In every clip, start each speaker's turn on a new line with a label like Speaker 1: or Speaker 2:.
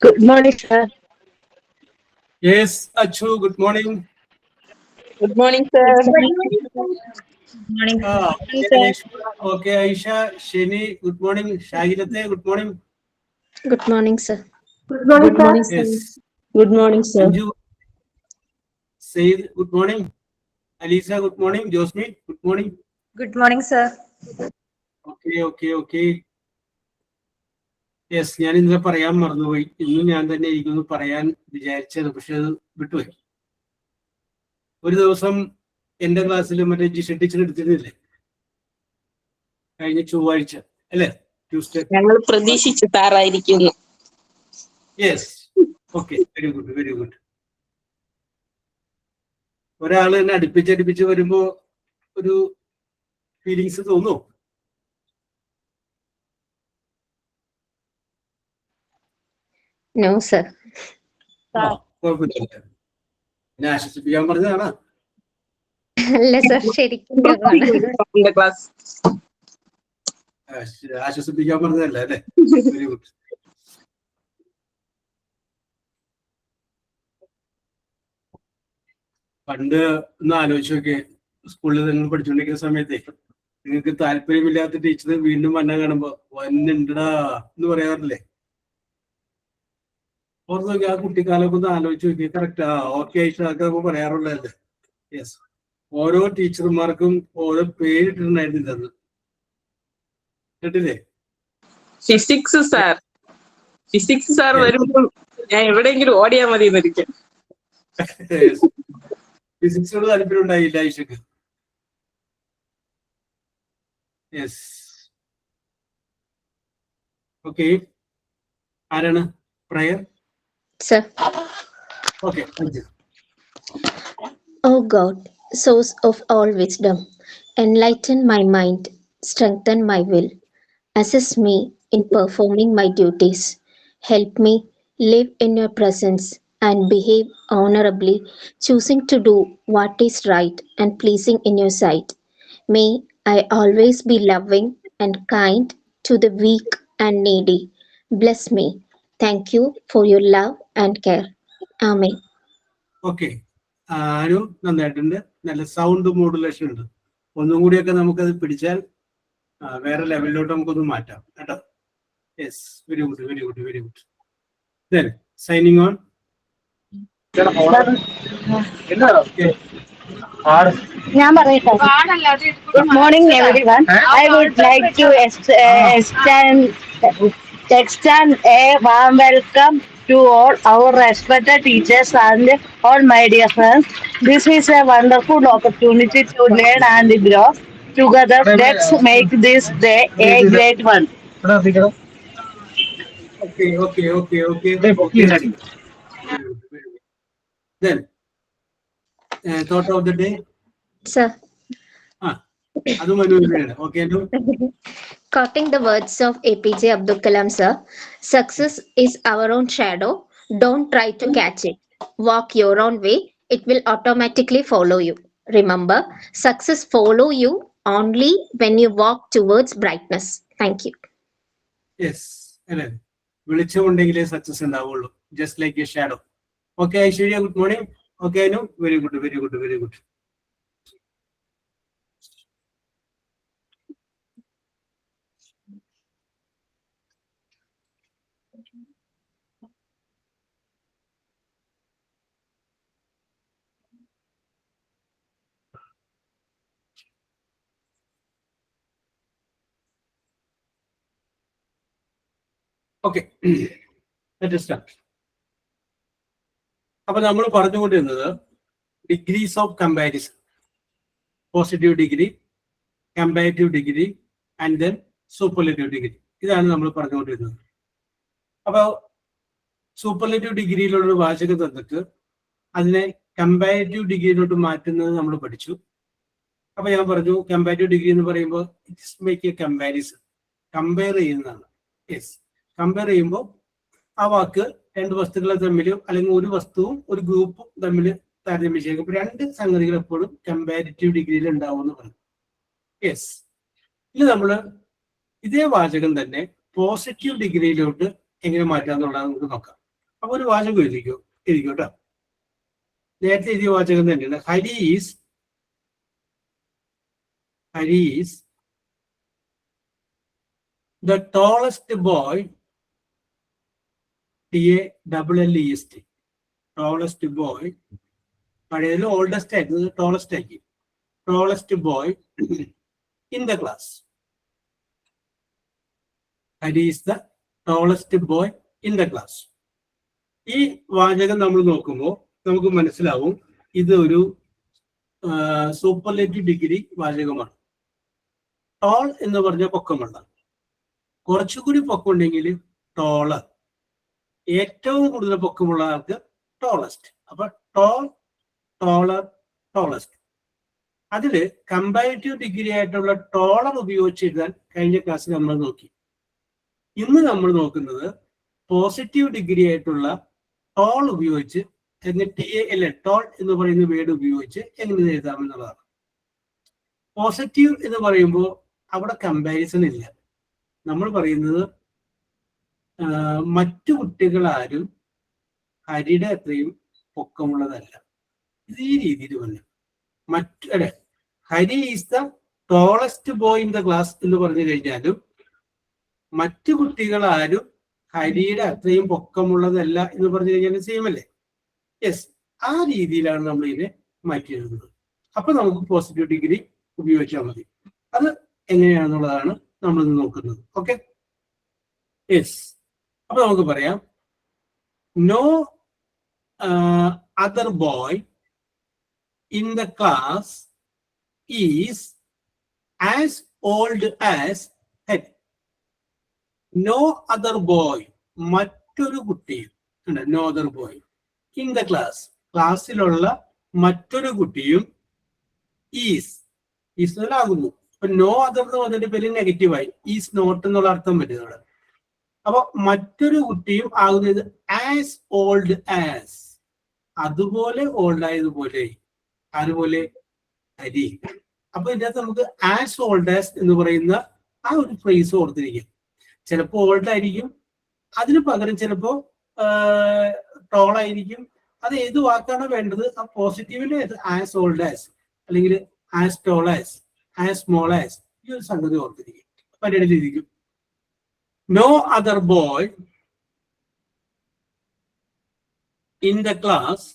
Speaker 1: Good morning, sir.
Speaker 2: Yes, Achu, good morning.
Speaker 1: Good morning, sir.
Speaker 3: Morning.
Speaker 2: Okay, Aisha, Sheni, good morning. Shahilate, good morning.
Speaker 3: Good morning, sir.
Speaker 1: Good morning, sir.
Speaker 2: Yes.
Speaker 1: Good morning, sir.
Speaker 2: Anju, Said, good morning. Alisa, good morning. Josmi, good morning.
Speaker 3: Good morning, sir.
Speaker 2: Okay. Yes, ഞാൻ ഇന്നലെ പറയാൻ മറന്നുപോയി. ഇന്നും ഞാൻ തന്നെ എനിക്കൊന്ന് പറയാൻ വിചാരിച്ചത്, പക്ഷെ അത് വിട്ടുപോയി. ഒരു ദിവസം എന്റെ ക്ലാസ്സിൽ മറ്റേ ജിഷ ടീച്ചർ എടുത്തിരുന്നില്ലേ, കഴിഞ്ഞ ചൊവ്വാഴ്ച അല്ലേ, ട്യൂസ്ഡേ?
Speaker 1: ഞങ്ങൾ പ്രതീക്ഷിച്ചു താറായിരിക്കുന്നു.
Speaker 2: Yes, okay, very good. ഒരാൾ തന്നെ അടുപ്പിച്ച് വരുമ്പോ ഒരു ഫീലിങ്സ് തോന്നുമോ?
Speaker 3: No, sir.
Speaker 2: കുഴപ്പമില്ല, എന്നെ ആശ്വസിപ്പിക്കാൻ പറഞ്ഞതാണ്.
Speaker 3: അല്ല സർ, ശരിക്കും
Speaker 1: ക്ലാസ്
Speaker 2: ആശ്വസിപ്പിക്കാൻ പറഞ്ഞതല്ല അല്ലേ? Very good. പണ്ട് ഒന്ന് ആലോചിച്ച് നോക്കിയേ, സ്കൂളിൽ നിങ്ങൾ പഠിച്ചുകൊണ്ടിരിക്കുന്ന സമയത്തെ നിങ്ങൾക്ക് താല്പര്യമില്ലാത്ത ടീച്ചർ വീണ്ടും വന്ന കാണുമ്പോ വന്നിണ്ടടാ എന്ന് പറയാറില്ലേ? ഓർത്ത് നോക്കി, ആ കുട്ടിക്കാലൊക്കെ ഒന്ന് ആലോചിച്ച് നോക്കി. കറക്റ്റ്, ഓക്കെ ആയിട്ടൊക്കെ പറയാറുള്ളതല്ലേ? യെസ്, ഓരോ ടീച്ചർമാർക്കും ഓരോ പേരിട്ടിട്ടുണ്ടായിരുന്നു. അത് കേട്ടില്ലേ?
Speaker 1: ഫിസിക്സ് സാർ വരുമ്പോൾ ഞാൻ എവിടെയെങ്കിലും ഓടിയാൽ മതി എന്നിരിക്കും.
Speaker 2: ഫിസിക്സിനോട് താല്പര്യം ഉണ്ടായില്ല ഐഷക്ക്. Yes, okay. ആരാണ് prayer?
Speaker 3: Sir.
Speaker 2: Okay, thank you.
Speaker 3: O God, source of all wisdom, enlighten my mind, strengthen my will, assist me in performing my duties. Help me live in your presence and behave honorably, choosing to do what is right and pleasing in your sight. May I always be loving and kind to the weak and needy. Bless me. Thank you for your love and care. Amen.
Speaker 2: Okay, ആരും നന്നായിട്ടുണ്ട്. നല്ല sound modulation ഉണ്ട്. ഒന്നും കൂടിയൊക്കെ നമുക്കത് പിടിച്ചാൽ വേറെ ലെവലിലോട്ട് നമുക്കൊന്ന് മാറ്റാം കേട്ടോ. Yes, very good. Then signing on.
Speaker 4: ഞാൻ പറയട്ടെ. Good morning everyone. I would like to extend a warm welcome to all our respected teachers and all my dear friends. This is a wonderful opportunity to learn and grow together. Let's make this day a great one.
Speaker 2: Okay. Then thought of the day.
Speaker 3: Sir.
Speaker 2: അത് മനോഹരമാണ്. Okay.
Speaker 3: Quoting the words of APJ Abdul Kalam sir, success is our own shadow. Don't try to catch it. Walk your own way. It will automatically follow you. Remember, success follow you only when you walk towards brightness. Thank you.
Speaker 2: Yes, അല്ലേ? വെളിച്ചമുണ്ടെങ്കിലേ success ഉണ്ടാവുള്ളൂ. Just like A shadow. Okay Aishwarya, good morning. Okay Anu, very good. Okay, let us start. അപ്പൊ നമ്മൾ പറഞ്ഞുകൊണ്ടിരുന്നത് degrees of comparison, positive degree, comparative degree and then superlative degree. ഇതാണ് നമ്മൾ പറഞ്ഞുകൊണ്ടിരുന്നത്. അപ്പോൾ superlative ഡിഗ്രിയിലുള്ളൊരു വാചകം തന്നിട്ട് അതിനെ കമ്പാരിറ്റീവ് ഡിഗ്രിയിലോട്ട് മാറ്റുന്നത് നമ്മൾ പഠിച്ചു. അപ്പൊ ഞാൻ പറഞ്ഞു, കമ്പാരിറ്റീവ് ഡിഗ്രി എന്ന് പറയുമ്പോൾ it's make A comparison, compare ചെയ്യുന്നതാണ്. യെസ്, കമ്പയർ ചെയ്യുമ്പോൾ ആ വാക്ക് രണ്ട് വസ്തുക്കളെ തമ്മിൽ അല്ലെങ്കിൽ ഒരു വസ്തുവും ഒരു ഗ്രൂപ്പും തമ്മിൽ താരതമ്യം ചെയ്യുക. അപ്പൊ രണ്ട് സംഗതികൾ എപ്പോഴും കമ്പാരിറ്റീവ് ഡിഗ്രിയിൽ ഉണ്ടാവും എന്ന് പറഞ്ഞു. യെസ്, ഇത് നമ്മൾ ഇതേ വാചകം തന്നെ പോസിറ്റീവ് ഡിഗ്രിയിലോട്ട് എങ്ങനെ മാറ്റാന്നുള്ളത് നമുക്ക് നോക്കാം. അപ്പൊ ഒരു വാചകം എഴുതിക്കോ കേട്ടോ. നേരത്തെ എഴുതിയ വാചകം തന്നെയാണ്. Hari is the tallest boy, TALLEST, tallest boy, പഴയതിൽ ഓൾഡസ്റ്റ് ആയിരുന്നു, ടോളസ്റ്റ് ആക്കി, tallest boy in the class. Hari is the tallest boy in the class. ഈ വാചകം നമ്മൾ നോക്കുമ്പോൾ നമുക്ക് മനസ്സിലാവും ഇത് ഒരു സൂപ്പർലേറ്റീവ് ഡിഗ്രി വാചകമാണ്. ടോൾ എന്ന് പറഞ്ഞ പൊക്കമുള്ള, കുറച്ചുകൂടി പൊക്കമുണ്ടെങ്കിൽ ടോളർ, ഏറ്റവും കൂടുതൽ പൊക്കമുള്ള ആൾക്ക് ടോളസ്റ്റ്. അപ്പൊ ടോൾ, ടോളർ, ടോളസ്റ്റ്. അതില് കമ്പാരിറ്റീവ് ഡിഗ്രി ആയിട്ടുള്ള ടോളർ ഉപയോഗിച്ച് എഴുതാൻ കഴിഞ്ഞ ക്ലാസ്സിൽ നമ്മൾ നോക്കി. ഇന്ന് നമ്മൾ നോക്കുന്നത് പോസിറ്റീവ് ഡിഗ്രി ആയിട്ടുള്ള ടോൾ ഉപയോഗിച്ച് ടോൾ എന്ന് പറയുന്ന വേർഡ് ഉപയോഗിച്ച് എങ്ങനെ എഴുതാമെന്നുള്ളതാണ്. പോസിറ്റീവ് എന്ന് പറയുമ്പോൾ അവിടെ കമ്പാരിസൺ ഇല്ല. നമ്മൾ പറയുന്നത് മറ്റു കുട്ടികളാരും ഹരിയുടെ അത്രയും പൊക്കമുള്ളതല്ല. ഇത് ഈ രീതിയിൽ പറഞ്ഞു. Hari is the tallest boy in the class എന്ന് പറഞ്ഞു കഴിഞ്ഞാലും മറ്റു കുട്ടികളാരും ഹരിയുടെ അത്രയും പൊക്കമുള്ളതല്ല എന്ന് പറഞ്ഞു കഴിഞ്ഞാൽ സെയിം അല്ലേ? യെസ്, ആ രീതിയിലാണ് നമ്മൾ ഇതിനെ മാറ്റി എഴുതുന്നത്. അപ്പൊ നമുക്ക് പോസിറ്റീവ് ഡിഗ്രി ഉപയോഗിച്ചാൽ മതി. അത് എങ്ങനെയാണെന്നുള്ളതാണ് നമ്മൾ നോക്കുന്നത്. Okay, yes. അപ്പൊ നമുക്ക് പറയാം, no other boy in the class is as old as Hari. No other boy, മറ്റൊരു കുട്ടിയും, no other boy in the class, ക്ലാസ്സിലുള്ള മറ്റൊരു കുട്ടിയും ഈസ്ലാകുന്നു. അപ്പൊ നോ അതർ എന്ന് പറഞ്ഞിട്ട് പേര് നെഗറ്റീവായി, ഈസ് നോട്ട് എന്നുള്ള അർത്ഥം പറ്റുന്നത്. അപ്പൊ മറ്റൊരു കുട്ടിയും ആകുന്നത് ആസ് ഓൾഡ് ആസ്, അതുപോലെ ഓൾഡ് ആയതുപോലെ. അതുപോലെ ഹരി. അപ്പൊ ഇതിനകത്ത് നമുക്ക് ആസ് ഓൾഡ് ആസ് എന്ന് പറയുന്ന ആ ഒരു ഫ്രേസ് ഓർത്തിരിക്കും. ചിലപ്പോ ഓൾഡ് ആയിരിക്കും, അതിന് പകരം ചിലപ്പോ ടോൾ ആയിരിക്കും. അത് ഏത് വാക്കാണോ വേണ്ടത് ആ പോസിറ്റീവിന്റെ ആസ് ഓൾഡ് ആസ് അല്ലെങ്കിൽ as tall as, as small as, ഈ ഒരു സംഗതി ഓർത്തിരിക്കും. പരിപാടി ഇരിക്കും. No other boy in the class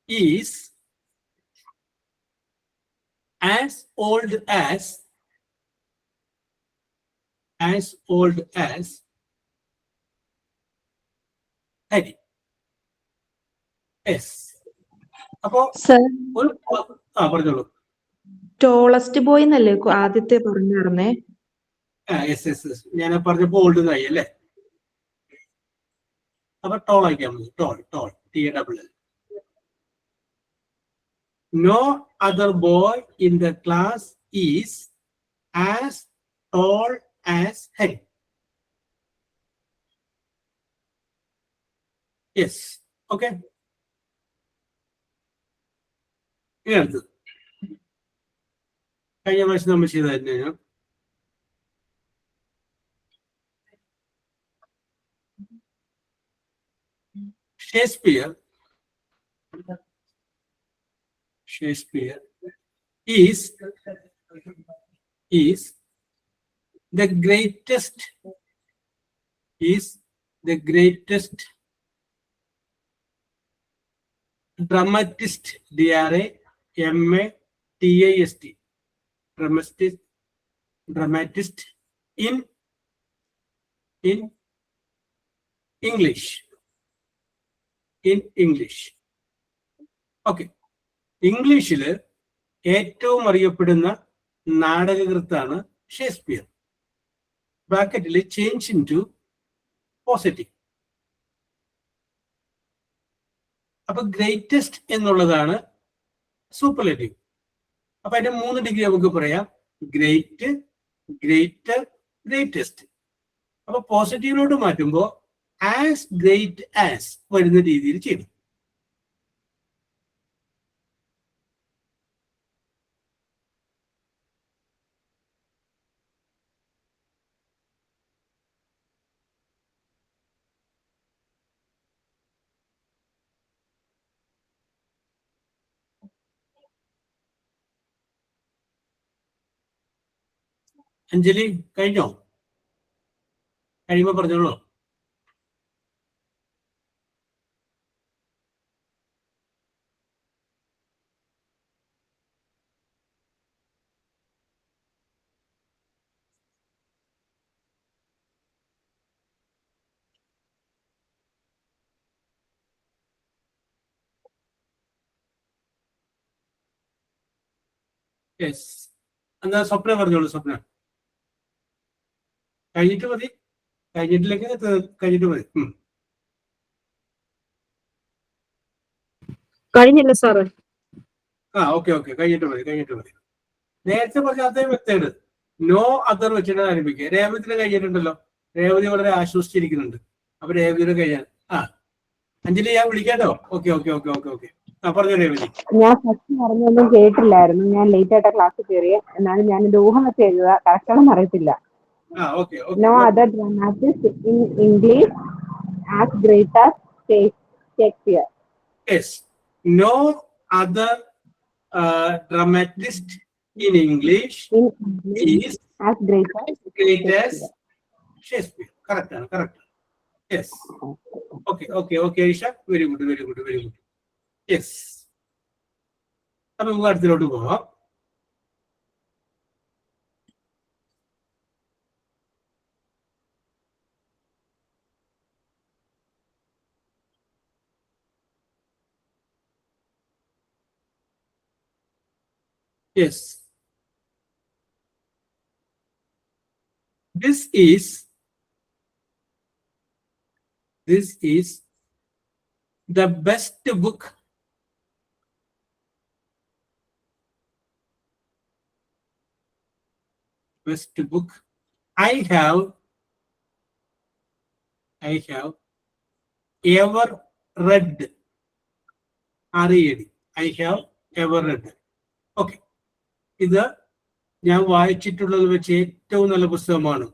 Speaker 2: is as old as Hari. Yes. അപ്പോ ഒരു പറഞ്ഞോളൂ.
Speaker 5: ടോളസ്റ്റ് ബോയ് എന്നല്ലേ ആദ്യത്തെ പറഞ്ഞേ?
Speaker 2: യെസ് യെസ് യെസ്, ഞാൻ പറഞ്ഞപ്പോ ഓൾഡ് എന്നായി അല്ലേ? അപ്പൊ ടോൾ ആക്കിയാൽ മതി. Tall, tall, TALL. No other boy in the class is as tall as Hari. Yes, okay. ഇനി അടുത്തത് കഴിഞ്ഞ പ്രാവശ്യം നമ്മൾ ചെയ്ത് തന്നെയാണ്. Shakespeare is the greatest dramatist, DRAMATIST, dramatist in English. Okay, ഇംഗ്ലീഷില് ഏറ്റവും അറിയപ്പെടുന്ന നാടകകൃത്താണ് ഷേക്സ്പിയർ. ബ്രാക്കറ്റിൽ ചേഞ്ച് ഇൻ ടു പോസിറ്റീവ്. അപ്പൊ ഗ്രേറ്റസ്റ്റ് എന്നുള്ളതാണ് സൂപ്പർലേറ്റീവ്. അപ്പൊ അതിന്റെ 3 ഡിഗ്രി നമുക്ക് പറയാം: ഗ്രേറ്റ്, ഗ്രേറ്റർ, ഗ്രേറ്റസ്റ്റ്. അപ്പൊ പോസിറ്റീവിലോട്ട് മാറ്റുമ്പോൾ ആസ് ഗ്രേറ്റ് ആസ് വരുന്ന രീതിയിൽ ചെയ്യും. അഞ്ജലി കഴിഞ്ഞോ? കഴിയുമ്പോ പറഞ്ഞോളൂ. യെസ്, എന്നാ സ്വപ്ന പറഞ്ഞോളൂ. സ്വപ്ന കഴിഞ്ഞിട്ട് മതി. കഴിഞ്ഞിട്ടില്ലെങ്കിൽ കഴിഞ്ഞിട്ട് മതി.
Speaker 6: കഴിഞ്ഞില്ല സാറ്.
Speaker 2: ഓക്കെ കഴിഞ്ഞിട്ട് മതി. നേരത്തെ പറഞ്ഞ അതേ മെത്തേഡ് നോ അതർ വെച്ചിട്ട് ആരംഭിക്കുക. രേവതിന് കഴിഞ്ഞിട്ടുണ്ടല്ലോ. രേവതി വളരെ ആശ്വസിച്ചിരിക്കുന്നുണ്ട്. അപ്പൊ രേവതിയുടെ കഴിയാൻ. അഞ്ജലി ഞാൻ വിളിക്കാട്ടോ. ഓക്കെ. പറഞ്ഞു രേവതി.
Speaker 6: ഞാൻ ഫസ്റ്റ് പറഞ്ഞൊന്നും കേട്ടില്ലായിരുന്നു. ഞാൻ ലേറ്റ് ആയിട്ടാ ക്ലാസ് കയറിയ. എന്നാലും ഞാൻ ഇത് ഊഹം വെച്ച് എഴുതുക. കറക്റ്റാണെന്ന് അറിയത്തില്ല. No other dramatist in English as great as Shakespeare.
Speaker 2: Yes, no other dramatist in English is
Speaker 6: as great
Speaker 2: as Shakespeare. Correct. Yes. Okay, Isha. Very good. Yes. നമുക്ക് അടുത്തിലോട്ട് പോവാം. Yes. This is the best book I have ever read. I have ever read. Okay, ഇത് ഞാൻ വായിച്ചിട്ടുള്ളത് വെച്ച് ഏറ്റവും നല്ല പുസ്തകമാണ്.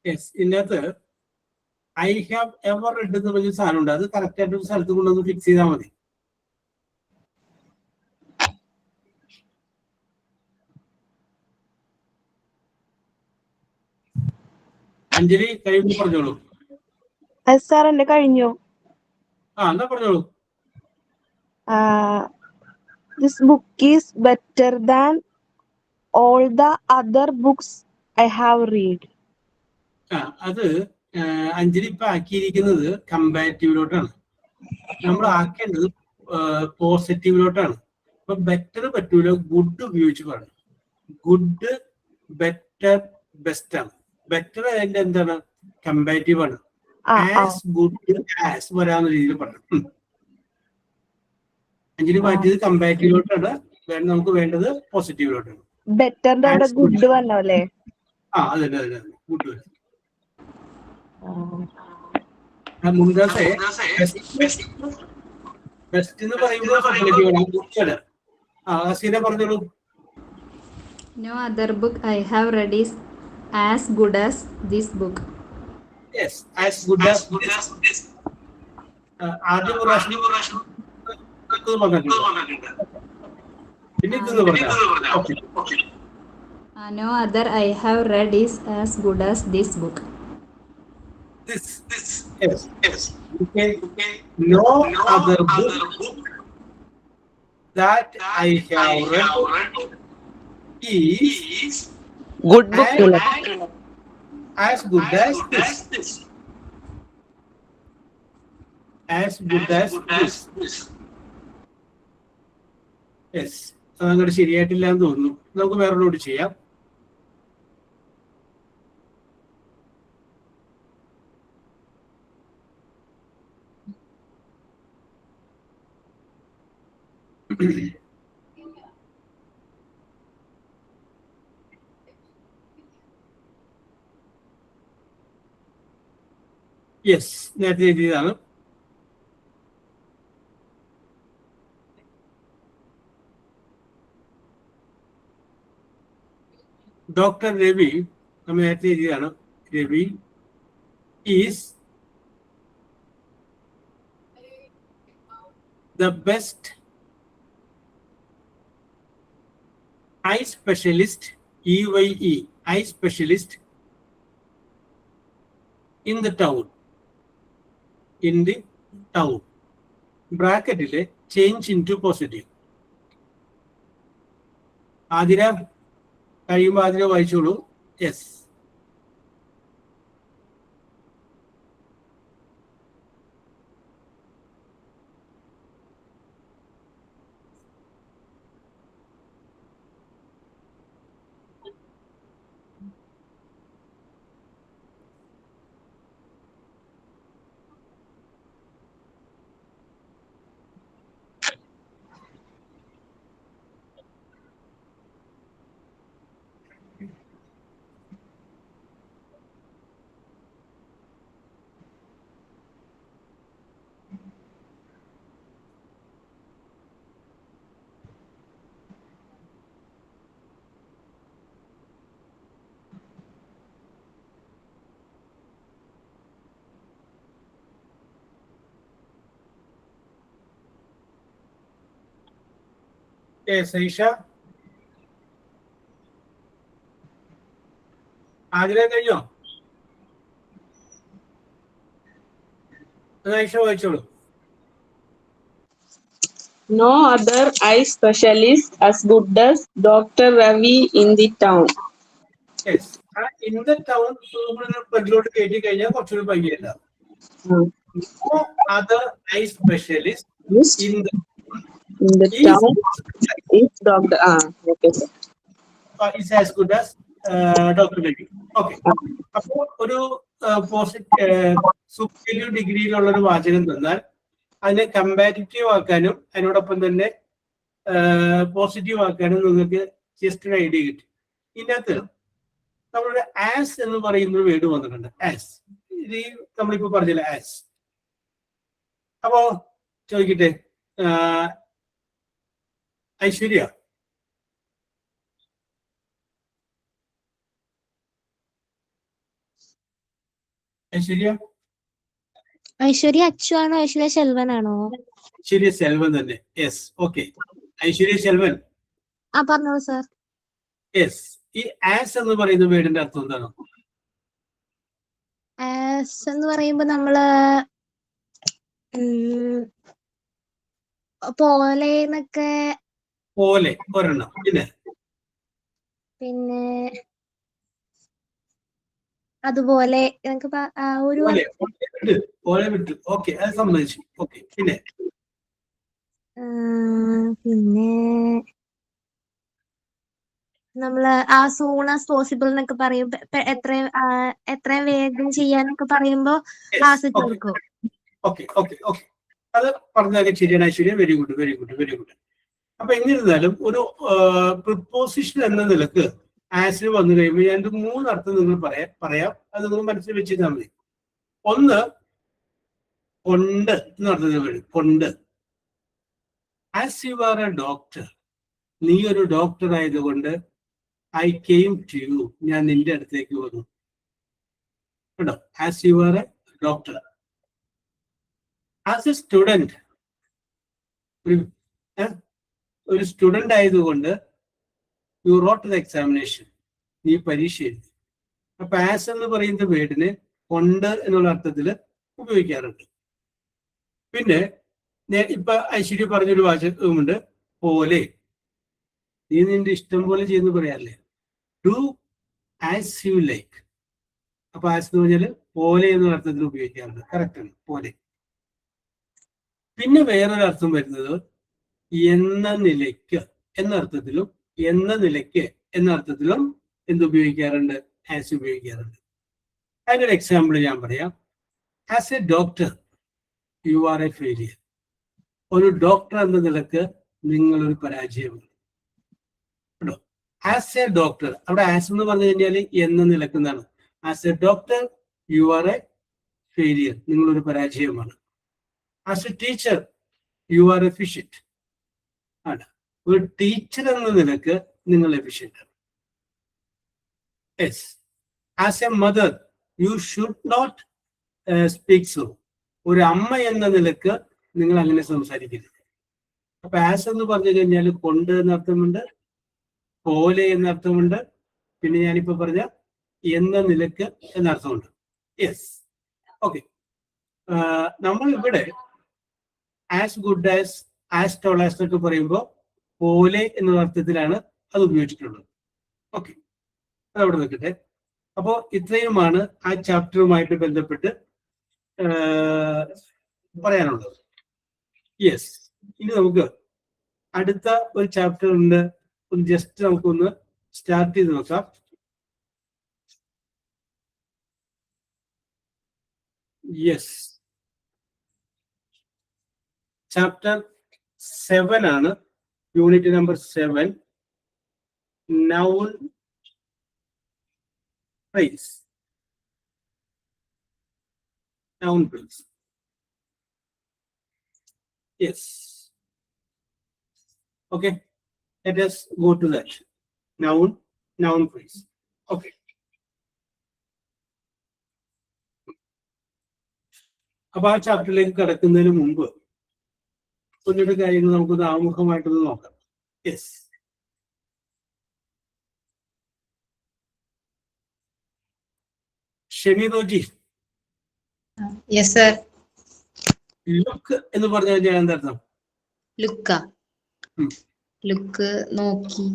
Speaker 2: Yes, ഇതിനകത്ത് I have ever red എന്ന് പറഞ്ഞ സാധനം ഉണ്ട്. അത് കറക്റ്റ് ആയിട്ട് ഒരു സ്ഥലത്ത് കൊണ്ടൊന്ന് ഫിക്സ് ചെയ്താൽ മതി. അഞ്ജലി കഴിയുമ്പോൾ പറഞ്ഞോളൂ.
Speaker 6: സാർ എന്റെ കഴിഞ്ഞു.
Speaker 2: എന്നാ പറഞ്ഞോളൂ.
Speaker 6: This book is better than all the other books I have read.
Speaker 2: അത് അഞ്ജലി ഇപ്പൊ ആക്കിയിരിക്കുന്നത് കമ്പാരിറ്റീവിലോട്ടാണ്. നമ്മൾ ആക്കേണ്ടത് പോസിറ്റീവിലോട്ടാണ്. അപ്പൊ ബെറ്റർ പറ്റൂല, ഗുഡ് ഉപയോഗിച്ച് പറയണം. ഗുഡ്, ബെറ്റർ, ബെസ്റ്റ് ആണ്. ബെറ്റർ അതിന്റെ എന്താണ്? കമ്പാരിറ്റീവ് ആണ്. ആസ് ഗുഡ് ആസ് വരാവുന്ന രീതിയിൽ പറയണം. അഞ്ജലി മാറ്റിയത് കമ്പാരിറ്റീവിലോട്ടാണ്. നമുക്ക് വേണ്ടത് പോസിറ്റീവിലോട്ടാണ്.
Speaker 6: ബെറ്ററിന്റെ അവിടെ ഗുഡ് വന്നോ അല്ലേ?
Speaker 2: അതെ ഗുഡ് വരും. മുൻകാലത്തെ ബെസ്റ്റ് എന്ന് പറയുമ്പോൾ പറഞ്ഞോളൂ.
Speaker 7: No other book I have read is as good as this book.
Speaker 2: Yes, as good as this. ആദ്യം പ്രാവശ്യം പിന്നെ
Speaker 7: No other I have read is as good as this book.
Speaker 2: This. Yes. Okay. No other book that I have read is
Speaker 1: Good book.
Speaker 2: as good as this. As good as this. Yes. അതങ്ങോട്ട് ശരിയായിട്ടില്ല എന്ന് തോന്നുന്നു. നമുക്ക് വേറൊരു ചെയ്യാം. Yes, നേരത്തെ എഴുതിയതാണ്. Doctor Ravi, നമ്മൾ നേരത്തെ എഴുതിയതാണ്. Ravi is the best eye specialist, EYE, eye specialist in the town. In the town. ബ്രാക്കറ്റിലെ change into positive. Athira കഴിയുമ്പോൾ ആതിര വായിച്ചോളൂ. യെസ്. ഐഷ, ആതിര കഴിഞ്ഞോ? ഐഷ വായിച്ചോളൂ.
Speaker 1: No other eye specialist as good as Dr. Ravi in the town.
Speaker 2: Yes. In the town പെട്ടിലോട്ട് കയറ്റി കഴിഞ്ഞാൽ കുറച്ചുകൂടി ഭംഗിയല്ല. Other eye specialist in
Speaker 1: the town is Dr. Okay, sir.
Speaker 2: is as good as Dr. Ravi. Okay. അപ്പോൾ ഒരു superior ഡിഗ്രിയിലുള്ള ഒരു വാചകം തന്നാൽ അതിനെ കമ്പാരിറ്റീവ് ആക്കാനും അതിനോടൊപ്പം തന്നെ പോസിറ്റീവ് ആക്കാനും നിങ്ങൾക്ക് ജസ്റ്റ് ഒരു ഐഡിയ കിട്ടി. ഇതിനകത്ത് നമ്മളുടെ ആസ് എന്ന് പറയുന്ന ഒരു വേർഡ് വന്നിട്ടുണ്ട്. ആസ്, ഇത് നമ്മളിപ്പോ പറഞ്ഞില്ല, ആസ്. അപ്പോ ചോദിക്കട്ടെ, ഐശ്വര്യ,
Speaker 3: ഐശ്വര്യ അച്ചു ആണോ ഐശ്വര്യ ശെൽവനാണോ?
Speaker 2: ഐശ്വര്യ സെൽവൻ തന്നെ. Yes, okay. ഐശ്വര്യ സെൽവൻ.
Speaker 3: പറഞ്ഞോളൂ സാർ.
Speaker 2: യെസ്. ഈ ആസ് എന്ന് പറയുന്ന വേർഡിന്റെ അർത്ഥം എന്താണ്?
Speaker 3: ആസ് എന്ന് പറയുമ്പോ നമ്മള് പോലെ എന്നൊക്കെ.
Speaker 2: പോലെ ഒരെണ്ണം. പിന്നെ
Speaker 3: അതുപോലെ ഒരു
Speaker 2: പോലെ വിട്ടു. ഓക്കെ, അത് സമ്മതിച്ചു. ഓക്കെ. പിന്നെ
Speaker 3: നമ്മള് സൂൺ ആസ് പോസിബിൾ എന്നൊക്കെ പറയും. എത്രയും വേഗം ചെയ്യാനൊക്കെ പറയുമ്പോ ആസിഡ് കൊടുക്കും.
Speaker 2: ഓക്കെ ഓക്കെ ഓക്കെ, അത് പറഞ്ഞതൊക്കെ ശരിയാണ് Aishwarya. Very good, very good, very good. അപ്പൊ എന്നിരുന്നാലും ഒരു പ്രിപ്പോസിഷൻ എന്ന നിലക്ക് ആസിഡ് വന്നു കഴിയുമ്പോൾ ഞാൻ 3 അർത്ഥം നിങ്ങൾ പറയാം. അത് നിങ്ങൾ മനസ്സിൽ വെച്ചിരുന്നാൽ മതി. ഒന്ന്, കൊണ്ട് എന്ന് അർത്ഥത്തിൽ വരും. കൊണ്ട്. As you are A doctor, നീ ഒരു ഡോക്ടർ ആയതുകൊണ്ട് ഐ കെയിം ടു യു, ഞാൻ നിന്റെ അടുത്തേക്ക് വന്നു. കേട്ടോ, as you are A doctor. As A student, ഒരു സ്റ്റുഡന്റ് ആയതുകൊണ്ട് യു റോട്ട് ദ എക്സാമിനേഷൻ, നീ പരീക്ഷ എഴുതി. അപ്പൊ ആസ് എന്ന് പറയുന്ന വേർഡിന് കൊണ്ട് എന്നുള്ള അർത്ഥത്തിൽ ഉപയോഗിക്കാറുണ്ട്. പിന്നെ ഇപ്പൊ ഐശ്വര്യ പറഞ്ഞൊരു വാചകമുണ്ട്, പോലെ. നീ നിന്റെ ഇഷ്ടം പോലെ ചെയ്യുന്നു പറയാറില്ലേ? Do as you like. അപ്പൊ ആസ് എന്ന് പറഞ്ഞാൽ പോലെ എന്നുള്ള അർത്ഥത്തിൽ ഉപയോഗിക്കാറുണ്ട്. കറക്റ്റ് ആണ്, പോലെ. പിന്നെ വേറൊരു അർത്ഥം വരുന്നത് എന്ന നിലയ്ക്ക് എന്ന അർത്ഥത്തിലും എന്ന നിലയ്ക്ക് എന്ന അർത്ഥത്തിലും എന്തുപയോഗിക്കാറുണ്ട്? ആസ് ഉപയോഗിക്കാറുണ്ട്. അതിനൊരു എക്സാമ്പിൾ ഞാൻ പറയാം. As a doctor you are a failure. ഒരു ഡോക്ടർ എന്ന നിലക്ക് നിങ്ങളൊരു പരാജയമാണ് കേട്ടോ. ആസ് എ ഡോക്ടർ, അവിടെ ആസ് എന്ന് പറഞ്ഞു കഴിഞ്ഞാൽ എന്ന നിലക്കുന്നതാണ്. As a doctor you are a failure, നിങ്ങളൊരു പരാജയമാണ്. As a teacher you are efficient ആണ്. ഒരു ടീച്ചർ എന്ന നിലക്ക് നിങ്ങൾ എഫിഷ്യന്റ് ആണ്. Yes. As a mother you should not speak so. ഒരു അമ്മ എന്ന നിലക്ക് നിങ്ങൾ അങ്ങനെ സംസാരിക്കരുത്. അപ്പൊ ആസ് എന്ന് പറഞ്ഞു കഴിഞ്ഞാൽ കൊണ്ട് എന്നർത്ഥമുണ്ട്, പോലെ എന്നർത്ഥമുണ്ട്, പിന്നെ ഞാനിപ്പോ പറഞ്ഞ എന്ന നിലക്ക് എന്നർത്ഥമുണ്ട്. Yes, okay. നമ്മൾ ഇവിടെ as good as tall as എന്നൊക്കെ പറയുമ്പോൾ പോലെ എന്ന അർത്ഥത്തിലാണ് അത് ഉപയോഗിച്ചിട്ടുള്ളത്. ഓക്കെ, അതവിടെ നിൽക്കട്ടെ. അപ്പോൾ ഇത്രയുമാണ് ആ ചാപ്റ്ററുമായിട്ട് ബന്ധപ്പെട്ട് പറയാനുള്ളത്. യെസ്, ഇനി നമുക്ക് അടുത്ത ഒരു ചാപ്റ്റർ ഉണ്ട്. ഒന്ന് ജസ്റ്റ് നമുക്കൊന്ന് സ്റ്റാർട്ട് ചെയ്ത് നോക്കാം. യെസ്, ചാപ്റ്റർ 7 ആണ്, unit number 7, noun phrase. Noun phrase. Yes. Okay. Let us go to that. Noun phrase. Okay. അപ്പൊ ആ ചാപ്റ്ററിലേക്ക് കടക്കുന്നതിന് മുമ്പ് ഒന്നിട്ട് കാര്യങ്ങൾ നമുക്കൊന്ന് ആമുഖമായിട്ടൊന്ന് നോക്കാം. യെസ്, ഷെമീദോജി.
Speaker 7: Yes sir.
Speaker 2: ലുക്ക് എന്ന് പറഞ്ഞു കഴിഞ്ഞാൽ എന്താർത്ഥം?
Speaker 7: ലുക്ക, ലുക്ക് നോക്കി.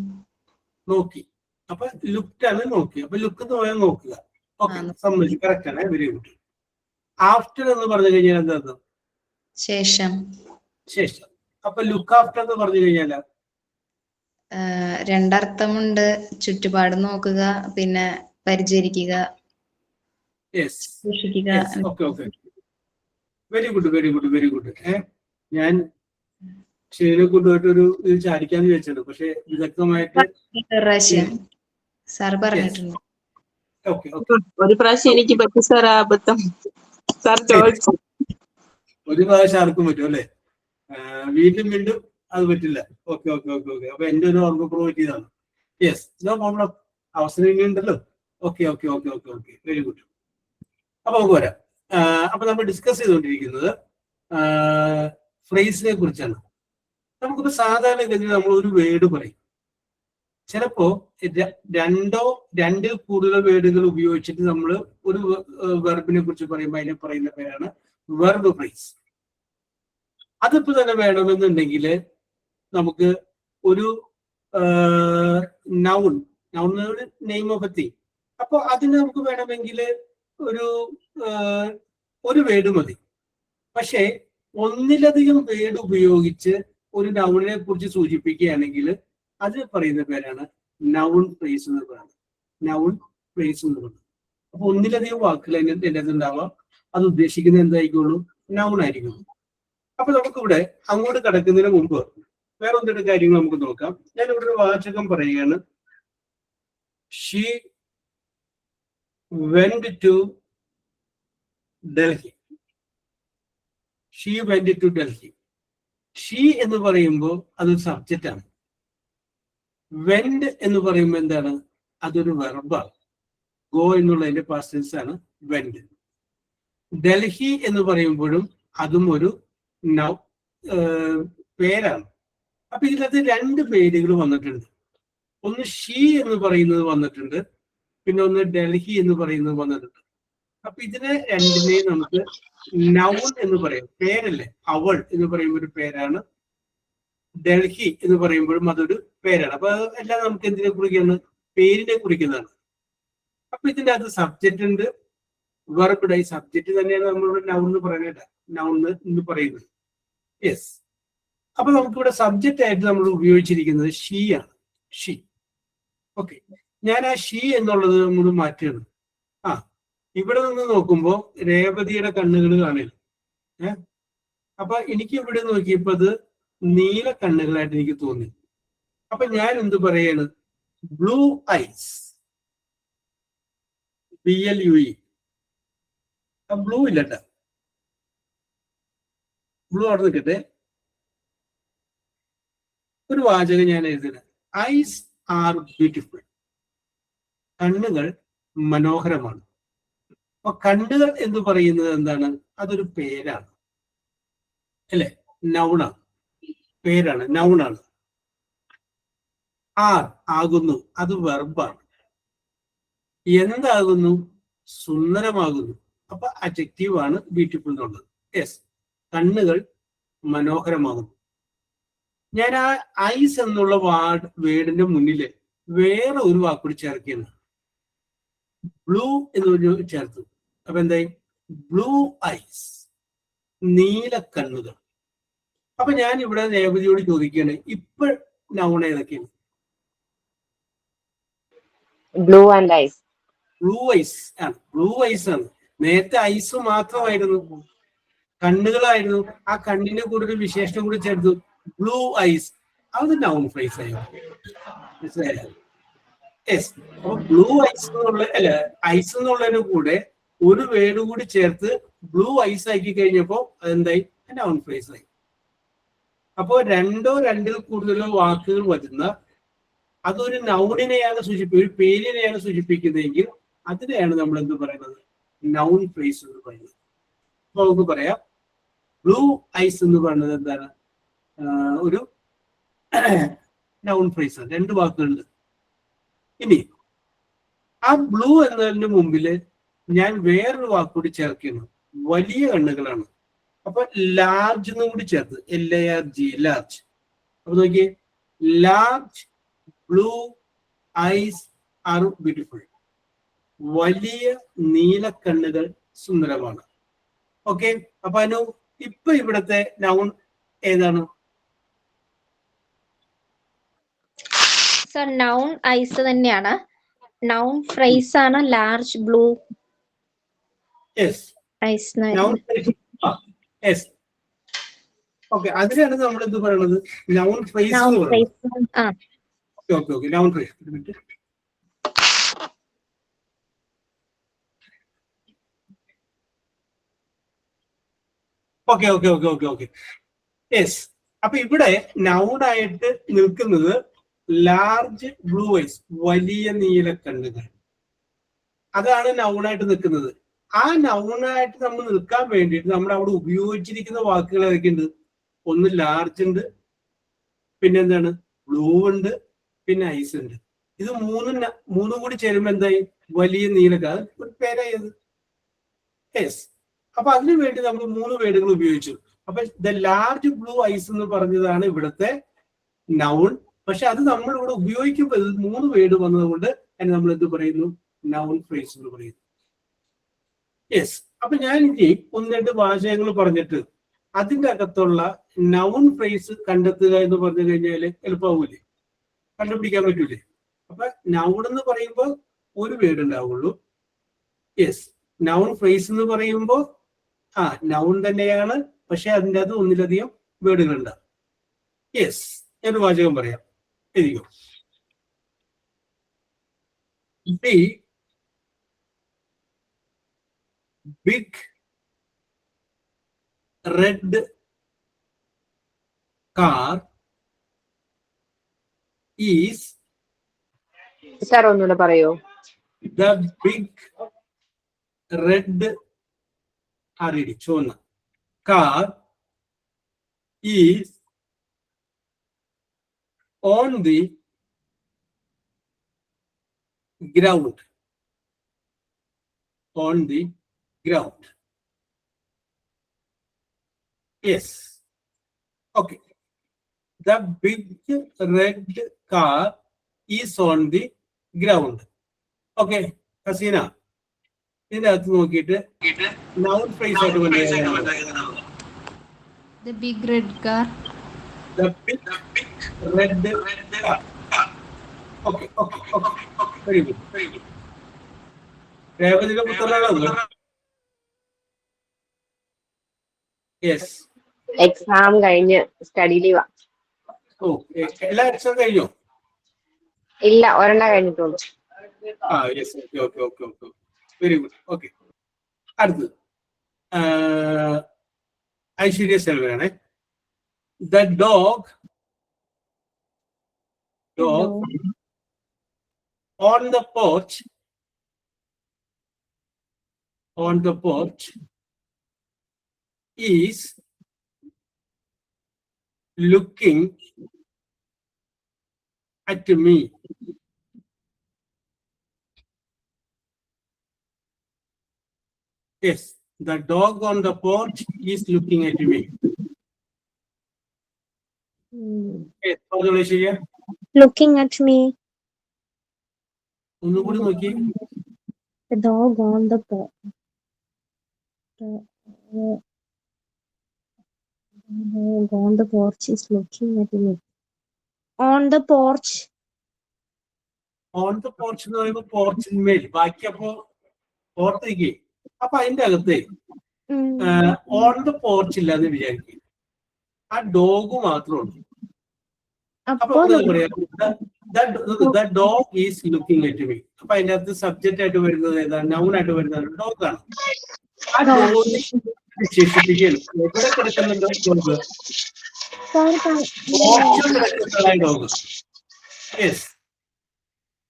Speaker 2: നോക്കി. അപ്പൊ ലുക്കാണ് നോക്കി. അപ്പൊ ലുക്ക് എന്ന് പറയാൻ നോക്കുക. ഓക്കെ, സമ്മതിച്ചു, കറക്റ്റ് ആണ്, വെരി ഗുഡ്. ആഫ്റ്റർ എന്ന് പറഞ്ഞു കഴിഞ്ഞാൽ എന്താർത്ഥം?
Speaker 7: ശേഷം.
Speaker 2: ശേഷം. അപ്പൊ ലുക്ക് ആഫ്റ്റർ എന്ന് പറഞ്ഞു കഴിഞ്ഞാൽ
Speaker 7: രണ്ടർത്ഥമുണ്ട്. ചുറ്റുപാട് നോക്കുക, പിന്നെ പരിചരിക്കുക, സൂക്ഷിക്കുക.
Speaker 2: Very good, very good, very good. ഞാൻ ഷെയ്നെ കൊണ്ടുപോയിട്ടൊരു ഇത് ചാരിക്കാന്ന് ചോദിച്ചത്, പക്ഷെ വിദഗ്ധമായിട്ട്
Speaker 7: സാർ പറഞ്ഞിട്ടുണ്ട്.
Speaker 1: ഒരു പ്രാവശ്യം എനിക്ക് പറ്റി സാർ അബദ്ധം. സാർ ചോദിച്ചു.
Speaker 2: ഒരു പ്രാവശ്യം ആർക്കും പറ്റും അല്ലേ? വീണ്ടും വീണ്ടും അത് പറ്റില്ല. Okay okay okay okay. അപ്പൊ എന്റെ ഒരു ഓർമ്മ പ്രൊവൈഡ് ചെയ്താണ്. Yes, no problem. അവസരം ഇനിയുണ്ടല്ലോ. Okay okay okay okay okay, very good. അപ്പൊ നമുക്ക് വരാം. അപ്പൊ നമ്മൾ ഡിസ്കസ് ചെയ്തുകൊണ്ടിരിക്കുന്നത് ഫ്രേസിനെ കുറിച്ചാണ്. നമുക്കിപ്പോ സാധാരണഗതിയിൽ നമ്മൾ ഒരു വേർഡ് പറയും. ചിലപ്പോ രണ്ടിൽ കൂടുതൽ വേർഡുകൾ ഉപയോഗിച്ചിട്ട് നമ്മൾ ഒരു വെർബിനെ കുറിച്ച് പറയുമ്പോൾ അതിനെ പറയുന്ന പേരാണ് വെർബ് ഫ്രേസ്. അതിപ്പോ തന്നെ വേണമെന്നുണ്ടെങ്കിൽ നമുക്ക് ഒരു noun name of A thing. അപ്പൊ അതിന് നമുക്ക് വേണമെങ്കിൽ ഒരു വേർഡ് മതി. പക്ഷേ ഒന്നിലധികം വേർഡ് ഉപയോഗിച്ച് ഒരു നൗണിനെ കുറിച്ച് സൂചിപ്പിക്കുകയാണെങ്കിൽ അത് പറയുന്ന പേരാണ് നൗൺ ഫ്രേസ് എന്ന് പറയുന്നത്. നൗൺ ഫ്രേസ് എന്ന് പറയുന്നത്. അപ്പൊ ഒന്നിലധികം വാക്കുകൾ എൻ്റെ ഉണ്ടാവാം. അത് ഉദ്ദേശിക്കുന്നത് എന്തായിരിക്കുള്ളൂ? നൗൺ ആയിരിക്കുള്ളൂ. അപ്പൊ നമുക്കിവിടെ അങ്ങോട്ട് കടക്കുന്നതിന് മുമ്പ് വേറെ ഒന്നിട്ട് കാര്യങ്ങൾ നമുക്ക് നോക്കാം. ഞാൻ ഇവിടെ ഒരു വാചകം പറയുകയാണ്. She went to Delhi. She went to Delhi. She എന്ന് പറയുമ്പോൾ അതൊരു സബ്ജക്റ്റ് ആണ്. വെന്റ് എന്ന് പറയുമ്പോൾ എന്താണ്? അതൊരു വെർബാണ്. ഗോ എന്നുള്ളതിന്റെ പാസ്റ്റ് ടെൻസ് ആണ് വെന്റ്. ഡൽഹി എന്ന് പറയുമ്പോഴും അതും ഒരു പേരാണ്. അപ്പൊ ഇതിനകത്ത് രണ്ട് പേരുകൾ വന്നിട്ടുണ്ട്. ഒന്ന് ഷീ എന്ന് പറയുന്നത് വന്നിട്ടുണ്ട്, പിന്നെ ഒന്ന് ഡൽഹി എന്ന് പറയുന്നത് വന്നിട്ടുണ്ട്. അപ്പൊ ഇതിനെ രണ്ടിനെയും നമുക്ക് നൗൺ എന്ന് പറയും. പേരല്ലേ, അവൾ എന്ന് പറയുന്ന ഒരു പേരാണ് ഡൽഹി എന്ന് പറയുമ്പോഴും അതൊരു പേരാണ്. അപ്പൊ എല്ലാം നമുക്ക് എന്തിനെ കുറിക്കുന്ന, പേരിനെ കുറിക്കുന്നതാണ്. അപ്പൊ ഇതിന്റെ അകത്ത് സബ്ജക്റ്റ് ഉണ്ട്, വെർബ്. ഈ സബ്ജക്റ്റ് തന്നെയാണ് നമ്മളിവിടെ നൗൺ എന്ന് പറയുന്നത്, നൗൺ എന്ന് പറയുന്നത്. യെസ്. അപ്പൊ നമുക്കിവിടെ സബ്ജക്റ്റ് ആയിട്ട് നമ്മൾ ഉപയോഗിച്ചിരിക്കുന്നത് ഷീ ആണ്. ഷീ. ഓക്കെ, ഞാൻ ആ ഷീ എന്നുള്ളത് നമ്മൾ മാറ്റുകയാണ്. ഇവിടെ നിന്ന് നോക്കുമ്പോൾ രേവതിയുടെ കണ്ണുകൾ കാണില്ല. അപ്പൊ എനിക്ക് ഇവിടെ നോക്കിയപ്പോ അത് നീല കണ്ണുകളായിട്ട് എനിക്ക് തോന്നി. അപ്പൊ ഞാൻ എന്ത് പറയാണ്? Blue eyes. BLUE. ബ്ലൂ ഇല്ലട്ട, ബ്ലൂ അവിടെ നിൽക്കട്ടെ. ഒരു വാചകം ഞാൻ എഴുതുന്നത്, ഐസ് ആർ ബ്യൂട്ടിഫുൾ. കണ്ണുകൾ മനോഹരമാണ്. അപ്പൊ കണ്ണുകൾ എന്ന് പറയുന്നത് എന്താണ്? അതൊരു പേരാണ് അല്ലെ? നൗണാണ്, പേരാണ്, നൗണാണ്. ആർ ആകുന്നു, അത് വെർബാണ്. എന്താകുന്നു? സുന്ദരമാകുന്നു. അപ്പൊ അഡ്ജക്റ്റീവ് ആണ് ബ്യൂട്ടിഫുൾ എന്നുള്ളത്. യെസ്, കണ്ണുകൾ മനോഹരമാകുന്നു. ഞാൻ ആ ഐസ് എന്നുള്ള വേർഡിന്റെ മുന്നില് വേറെ ഒരു വാക്കുകൂടി ചേർക്കുകയാണ്, ബ്ലൂ എന്ന് ചേർത്തു. അപ്പൊ എന്തായി? ബ്ലൂ ഐസ്, നീല കണ്ണുകൾ. അപ്പൊ ഞാൻ ഇവിടെ രേവതിയോട് ചോദിക്കുകയാണ്, ഇപ്പൊ നൗൺ ഏതൊക്കെയാണ്?
Speaker 6: Blue and eyes.
Speaker 2: Blue eyes ആണ്, ബ്ലൂ ഐസ് ആണ്. നേരത്തെ ഐസ് മാത്രമായിരുന്നു, കണ്ണുകളായിരുന്നു. ആ കണ്ണിന്റെ കൂടെ ഒരു വിശേഷണം കൂടി ചേർത്തു, ബ്ലൂ ഐസ്. അത് നൗൺ ഫ്രേസ് ആയി. മനസ്സിലായോ? യെസ്. അപ്പൊ ബ്ലൂ ഐസ് എന്നുള്ള, അല്ല, ഐസ് എന്നുള്ളതിന് കൂടെ ഒരു വേർഡ് കൂടി ചേർത്ത് ബ്ലൂ ഐസ് ആക്കി കഴിഞ്ഞപ്പോ അതെന്തായി? നൗൺ ഫ്രേസ് ആയി. അപ്പോ രണ്ടോ രണ്ടിൽ കൂടുതലോ വാക്കുകൾ വരുന്ന അതൊരു നൗണിനെയാണ് ഒരു പേരിനെയാണ് സൂചിപ്പിക്കുന്നതെങ്കിൽ അതിനെയാണ് നമ്മൾ എന്ത് പറയുന്നത്? നൗൺ ഫ്രേസ് എന്ന് പറയുന്നത്. അപ്പൊ നമുക്ക് പറയാം, ബ്ലൂ ഐസ് എന്ന് പറയുന്നത് എന്താണ്? ഒരു നൗൺ ഫ്രേസ് ആണ്. രണ്ട് വാക്കുകളുണ്ട്. ഇനി ആ ബ്ലൂ എന്നതിന് മുമ്പില് ഞാൻ വേറൊരു വാക്കുകൂടി ചേർക്കുന്നു, വലിയ കണ്ണുകളാണ്. അപ്പൊ ലാർജ് എന്നും കൂടി ചേർത്ത്, LARG, ലാർജ്. അപ്പൊ നോക്കിയേ, large blue ice are beautiful. വലിയ നീലക്കണ്ണുകൾ സുന്ദരമാണ്. ഓക്കെ, അപ്പൊ അനു ഇപ്പൊ ഇവിടത്തെ നൗൺ ഏതാണ്?
Speaker 3: സർ, നൗൺ ഐസ് തന്നെയാണ്. നൗൺ ഫ്രേസ് ആണ് ലാർജ് ബ്ലൂ ഐസ്.
Speaker 2: ഓക്കെ, അതിനാണ് നമ്മൾ എന്ത് പറയുന്നത്? Noun phrase. Okay, noun phrase. Okay. Yes. അപ്പൊ ഇവിടെ നൗൺ ആയിട്ട് നിൽക്കുന്നത് ലാർജ് ബ്ലൂ ഐസ്, വലിയ നീലക്കണ്ണുകൾ. അതാണ് നൗണായിട്ട് നിൽക്കുന്നത്. ആ നൗണായിട്ട് നമ്മൾ നിൽക്കാൻ വേണ്ടിയിട്ട് നമ്മൾ അവിടെ ഉപയോഗിച്ചിരിക്കുന്ന വാക്കുകൾ ഏതൊക്കെയുണ്ട്? ഒന്ന് ലാർജ് ഉണ്ട്, പിന്നെ എന്താണ്? ബ്ലൂ ഉണ്ട്, പിന്നെ ഐസ് ഉണ്ട്. ഇത് മൂന്നും കൂടി ചേരുമ്പോ എന്തായി? വലിയ നീലക്ക, ഒരു പേരായത്. യെസ്. അപ്പൊ അതിനു വേണ്ടി നമ്മൾ 3 വേർഡുകൾ ഉപയോഗിച്ചു. അപ്പൊ ദ ലാർജ് ബ്ലൂ ഐസ് എന്ന് പറഞ്ഞതാണ് ഇവിടുത്തെ നൗൺ. പക്ഷെ അത് നമ്മൾ ഇവിടെ ഉപയോഗിക്കുമ്പോൾ 3 വേർഡ് വന്നതുകൊണ്ട് അതിന് നമ്മൾ എന്ത് പറയുന്നു? നൗൺ ഫ്രേസ് എന്ന് പറയുന്നു. യെസ്. അപ്പൊ ഞാൻ ഇനി 1-2 വാചകങ്ങൾ പറഞ്ഞിട്ട് അതിന്റെ അകത്തുള്ള നൗൺ ഫ്രേസ് കണ്ടെത്തുക എന്ന് പറഞ്ഞു കഴിഞ്ഞാൽ എളുപ്പമാവൂലേ? കണ്ടുപിടിക്കാൻ പറ്റൂലേ? അപ്പൊ നൗൺ എന്ന് പറയുമ്പോൾ ഒരു വേർഡ് ഉണ്ടാവുള്ളൂ. യെസ്. നൗൺ ഫ്രേസ് എന്ന് പറയുമ്പോൾ നൗൺ തന്നെയാണ്, പക്ഷെ അതിൻ്റെ അത് ഒന്നിലധികം വേർഡുകൾ ഉണ്ടാവും. യെസ്. ഞാനൊരു വാചകം പറയാം, എഴുതിക്കോ. The big red car is.
Speaker 6: Sir ഒന്നുകൂടെ പറയോ?
Speaker 2: The big red ചുവന്ന car is on the ground. On the ground. Yes. Okay. The big red car is on the ground. Okay, Hasina. ഇതിന്റെ അകത്ത് നോക്കിയിട്ട് noun phrase ആയിട്ട് ബന്ധപ്പെട്ട്
Speaker 7: The big red car.
Speaker 2: the big red car. Okay. Very good. രേവതിയുടെ പുത്രനാണോ? Yes.
Speaker 6: Exam കഴിഞ്ഞ് study ലീവാ.
Speaker 2: എല്ലാ എക്സാം കഴിഞ്ഞോ?
Speaker 6: ഇല്ല, ഒരെണ്ണം കഴിഞ്ഞിട്ടുള്ളൂ.
Speaker 2: Yes. Okay. Very good. Okay, അടുത്തത് ഐശ്വര്യ സെൽവനാണ്. The dog on the porch is looking at me. Yes, the dog on the porch is looking at me. Yes, Aishwarya,
Speaker 3: Looking at me.
Speaker 2: ഒന്നും കൂടി നോക്കി.
Speaker 3: The dog on the porch. The dog on the porch is looking at me. On the porch.
Speaker 2: On the porch എന്ന് പറയുമ്പോൾ പോർച്ചിന്മേൽ, ബാക്കി അപ്പോ ഓർത്തേക്ക്. അപ്പൊ അതിന്റെ അകത്ത് ഓൺ ദ പോർച്ച് ഇല്ലാന്ന് വിചാരിക്കും, ആ ഡോഗ് മാത്രമുണ്ട്. അപ്പൊ the dog is looking at me. അപ്പൊ അതിന്റെ അകത്ത് സബ്ജക്റ്റ് ആയിട്ട് വരുന്നത് ഏതാണ്? നൗൺ ആയിട്ട് വരുന്നത് ഡോഗാണ്. ആ ഡോഗ് വിശേഷിപ്പിക്കുകയാണ്. എവിടെ കിടക്കുന്നുണ്ടോ ഡോഗ്? പോർച്ചിൽ കിടക്കുന്നതായ ഡോഗ്. യെസ്.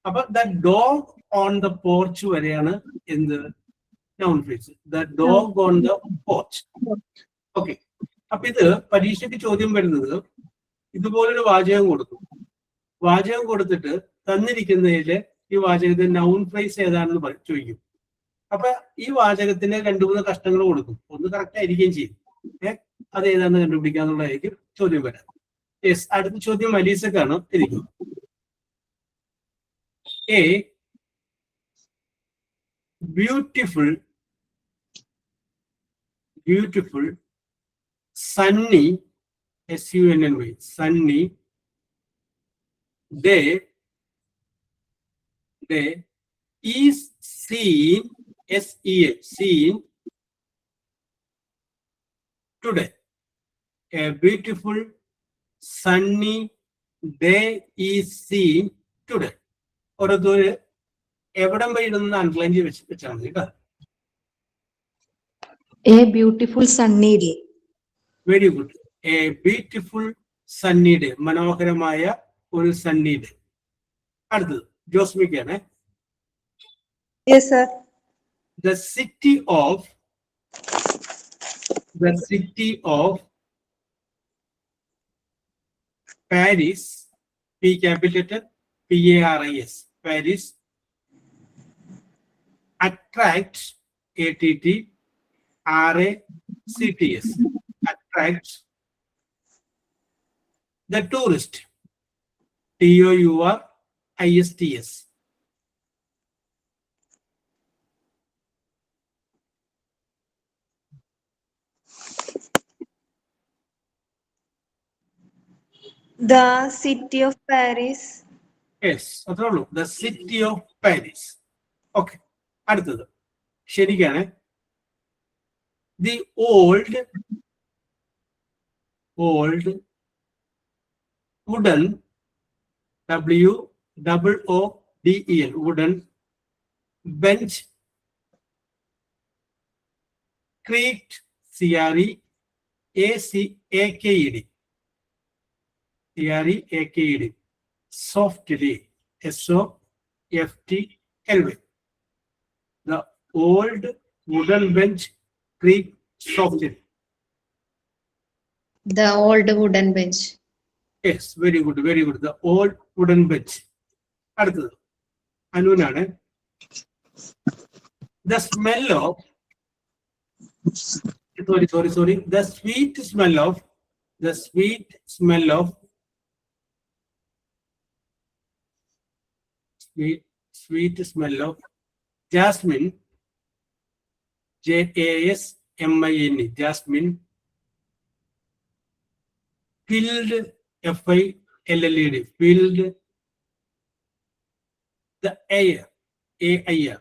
Speaker 2: അപ്പൊ the dog on the porch വരെയാണ് എന്ത്? Noun phrase. The dog on the porch. Okay. അപ്പൊ ഇത് പരീക്ഷയ്ക്ക് ചോദ്യം വരുന്നത്, ഇതുപോലൊരു വാചകം കൊടുത്തിട്ട് തന്നിരിക്കുന്നതില് ഈ വാചകത്തിന്റെ നൗൺ ഫ്രേസ് ഏതാണെന്ന് ചോദിക്കും. അപ്പൊ ഈ വാചകത്തിന് 2-3 കഷ്ടങ്ങൾ കൊടുക്കും. ഒന്ന് കറക്റ്റ് ആയിരിക്കുകയും ചെയ്യും. അത് ഏതാണെന്ന് കണ്ടുപിടിക്കാന്നുള്ളതായിരിക്കും ചോദ്യം വരാം. യെസ്, അടുത്ത ചോദ്യം മലീസക്കാണ്. ഇരിക്കും. A beautiful sunny sunny sunny day is seen seen today. A beautiful sunny day is seen today. ഓരോരുത്തര് എവിടം വരെ ഇടുന്ന അൺക്ലൈൻ ചെയ്ത് വെച്ചാൽ മതി കേട്ടോ.
Speaker 5: A beautiful sunny day.
Speaker 2: Very good. A beautiful Sunny day, മനോഹരമായ ഒരു സണ്ണി ഡേ. അടുത്തത് ജോസ്മിക്കാണ്.
Speaker 5: Yes, sir.
Speaker 2: The city of Paris, P capital PARIS, Paris, attracts ATTRACTS, attracts the tourist, TOURISTS.
Speaker 5: The city of Paris.
Speaker 2: Yes, അത്രേ ഉള്ളൂ. The city of Paris. Okay, അടുത്തത് ശരിക്കാണ്. The old wooden WOODEN wooden bench creaked CREAKED softly SOFTLY. The old wooden bench creaked softly.
Speaker 7: The old wooden bench.
Speaker 2: Yes, very good. The old wooden bench. അടുത്തത് അനുനാണ്. The smell of the sweet smell of sweet smell of jasmine, Jasmine, jasmine, filled, Filled, filled the air, air.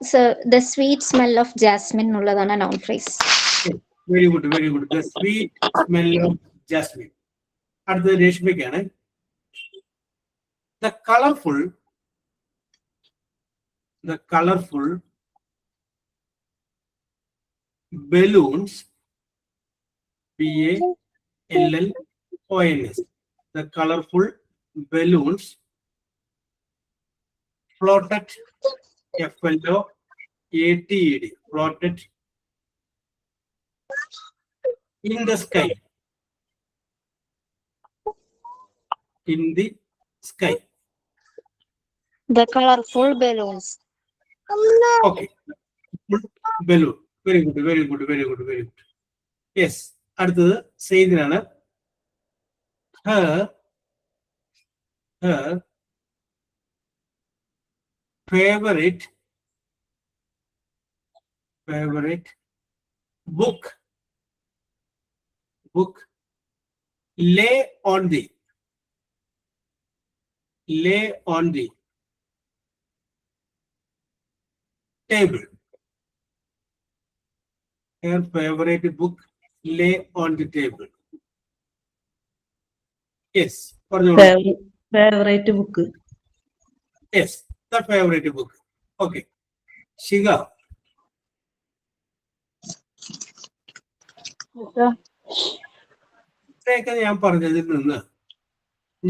Speaker 3: So the sweet smell of jasmine ഉള്ളതാണ് noun phrase.
Speaker 2: Very good, very good. The sweet smell of jasmine. അടുത്തത് രേഷ്മയ്ക്കാണ്. The colorful balloons, BALLONS. The colorful balloons floated, FLOATED, floated in the sky. In the sky.
Speaker 4: The colorful balloons.
Speaker 2: Okay. Balloon. Very good, very good, very good, very good. Yes. അടുത്തത് സെയ്ദിനാണ്. Her favorite book lay on the table. Her favorite book lay on the table. Yes.
Speaker 4: Favorite book.
Speaker 2: Yes, the favorite book. Okay. Shiga. ഇത്രയൊക്കെ ഞാൻ പറഞ്ഞതിൽ നിന്ന്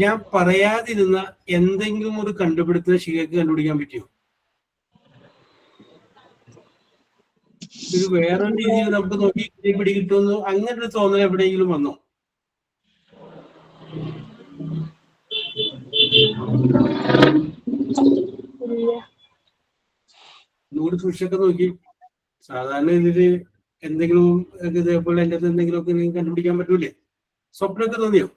Speaker 2: ഞാൻ പറയാതിരുന്ന എന്തെങ്കിലും ഒരു കണ്ടുപിടുത്തം ഷികക്ക് കണ്ടുപിടിക്കാൻ പറ്റുമോ? ഇത് വേറൊരു രീതിയിൽ നമുക്ക് നോക്കി പിടികിട്ടുമെന്ന് അങ്ങനെ ഒരു തോന്നൽ എവിടെയെങ്കിലും വന്നോ? നൂറ് സൂക്ഷിച്ചൊക്കെ നോക്കി. സാധാരണ ഇതില് എന്തെങ്കിലും ഇതേപോലെ എൻ്റെ എന്തെങ്കിലുമൊക്കെ നിങ്ങൾക്ക് കണ്ടുപിടിക്കാൻ പറ്റൂലേ? സ്വപ്നമൊക്കെ തോന്നിയോ?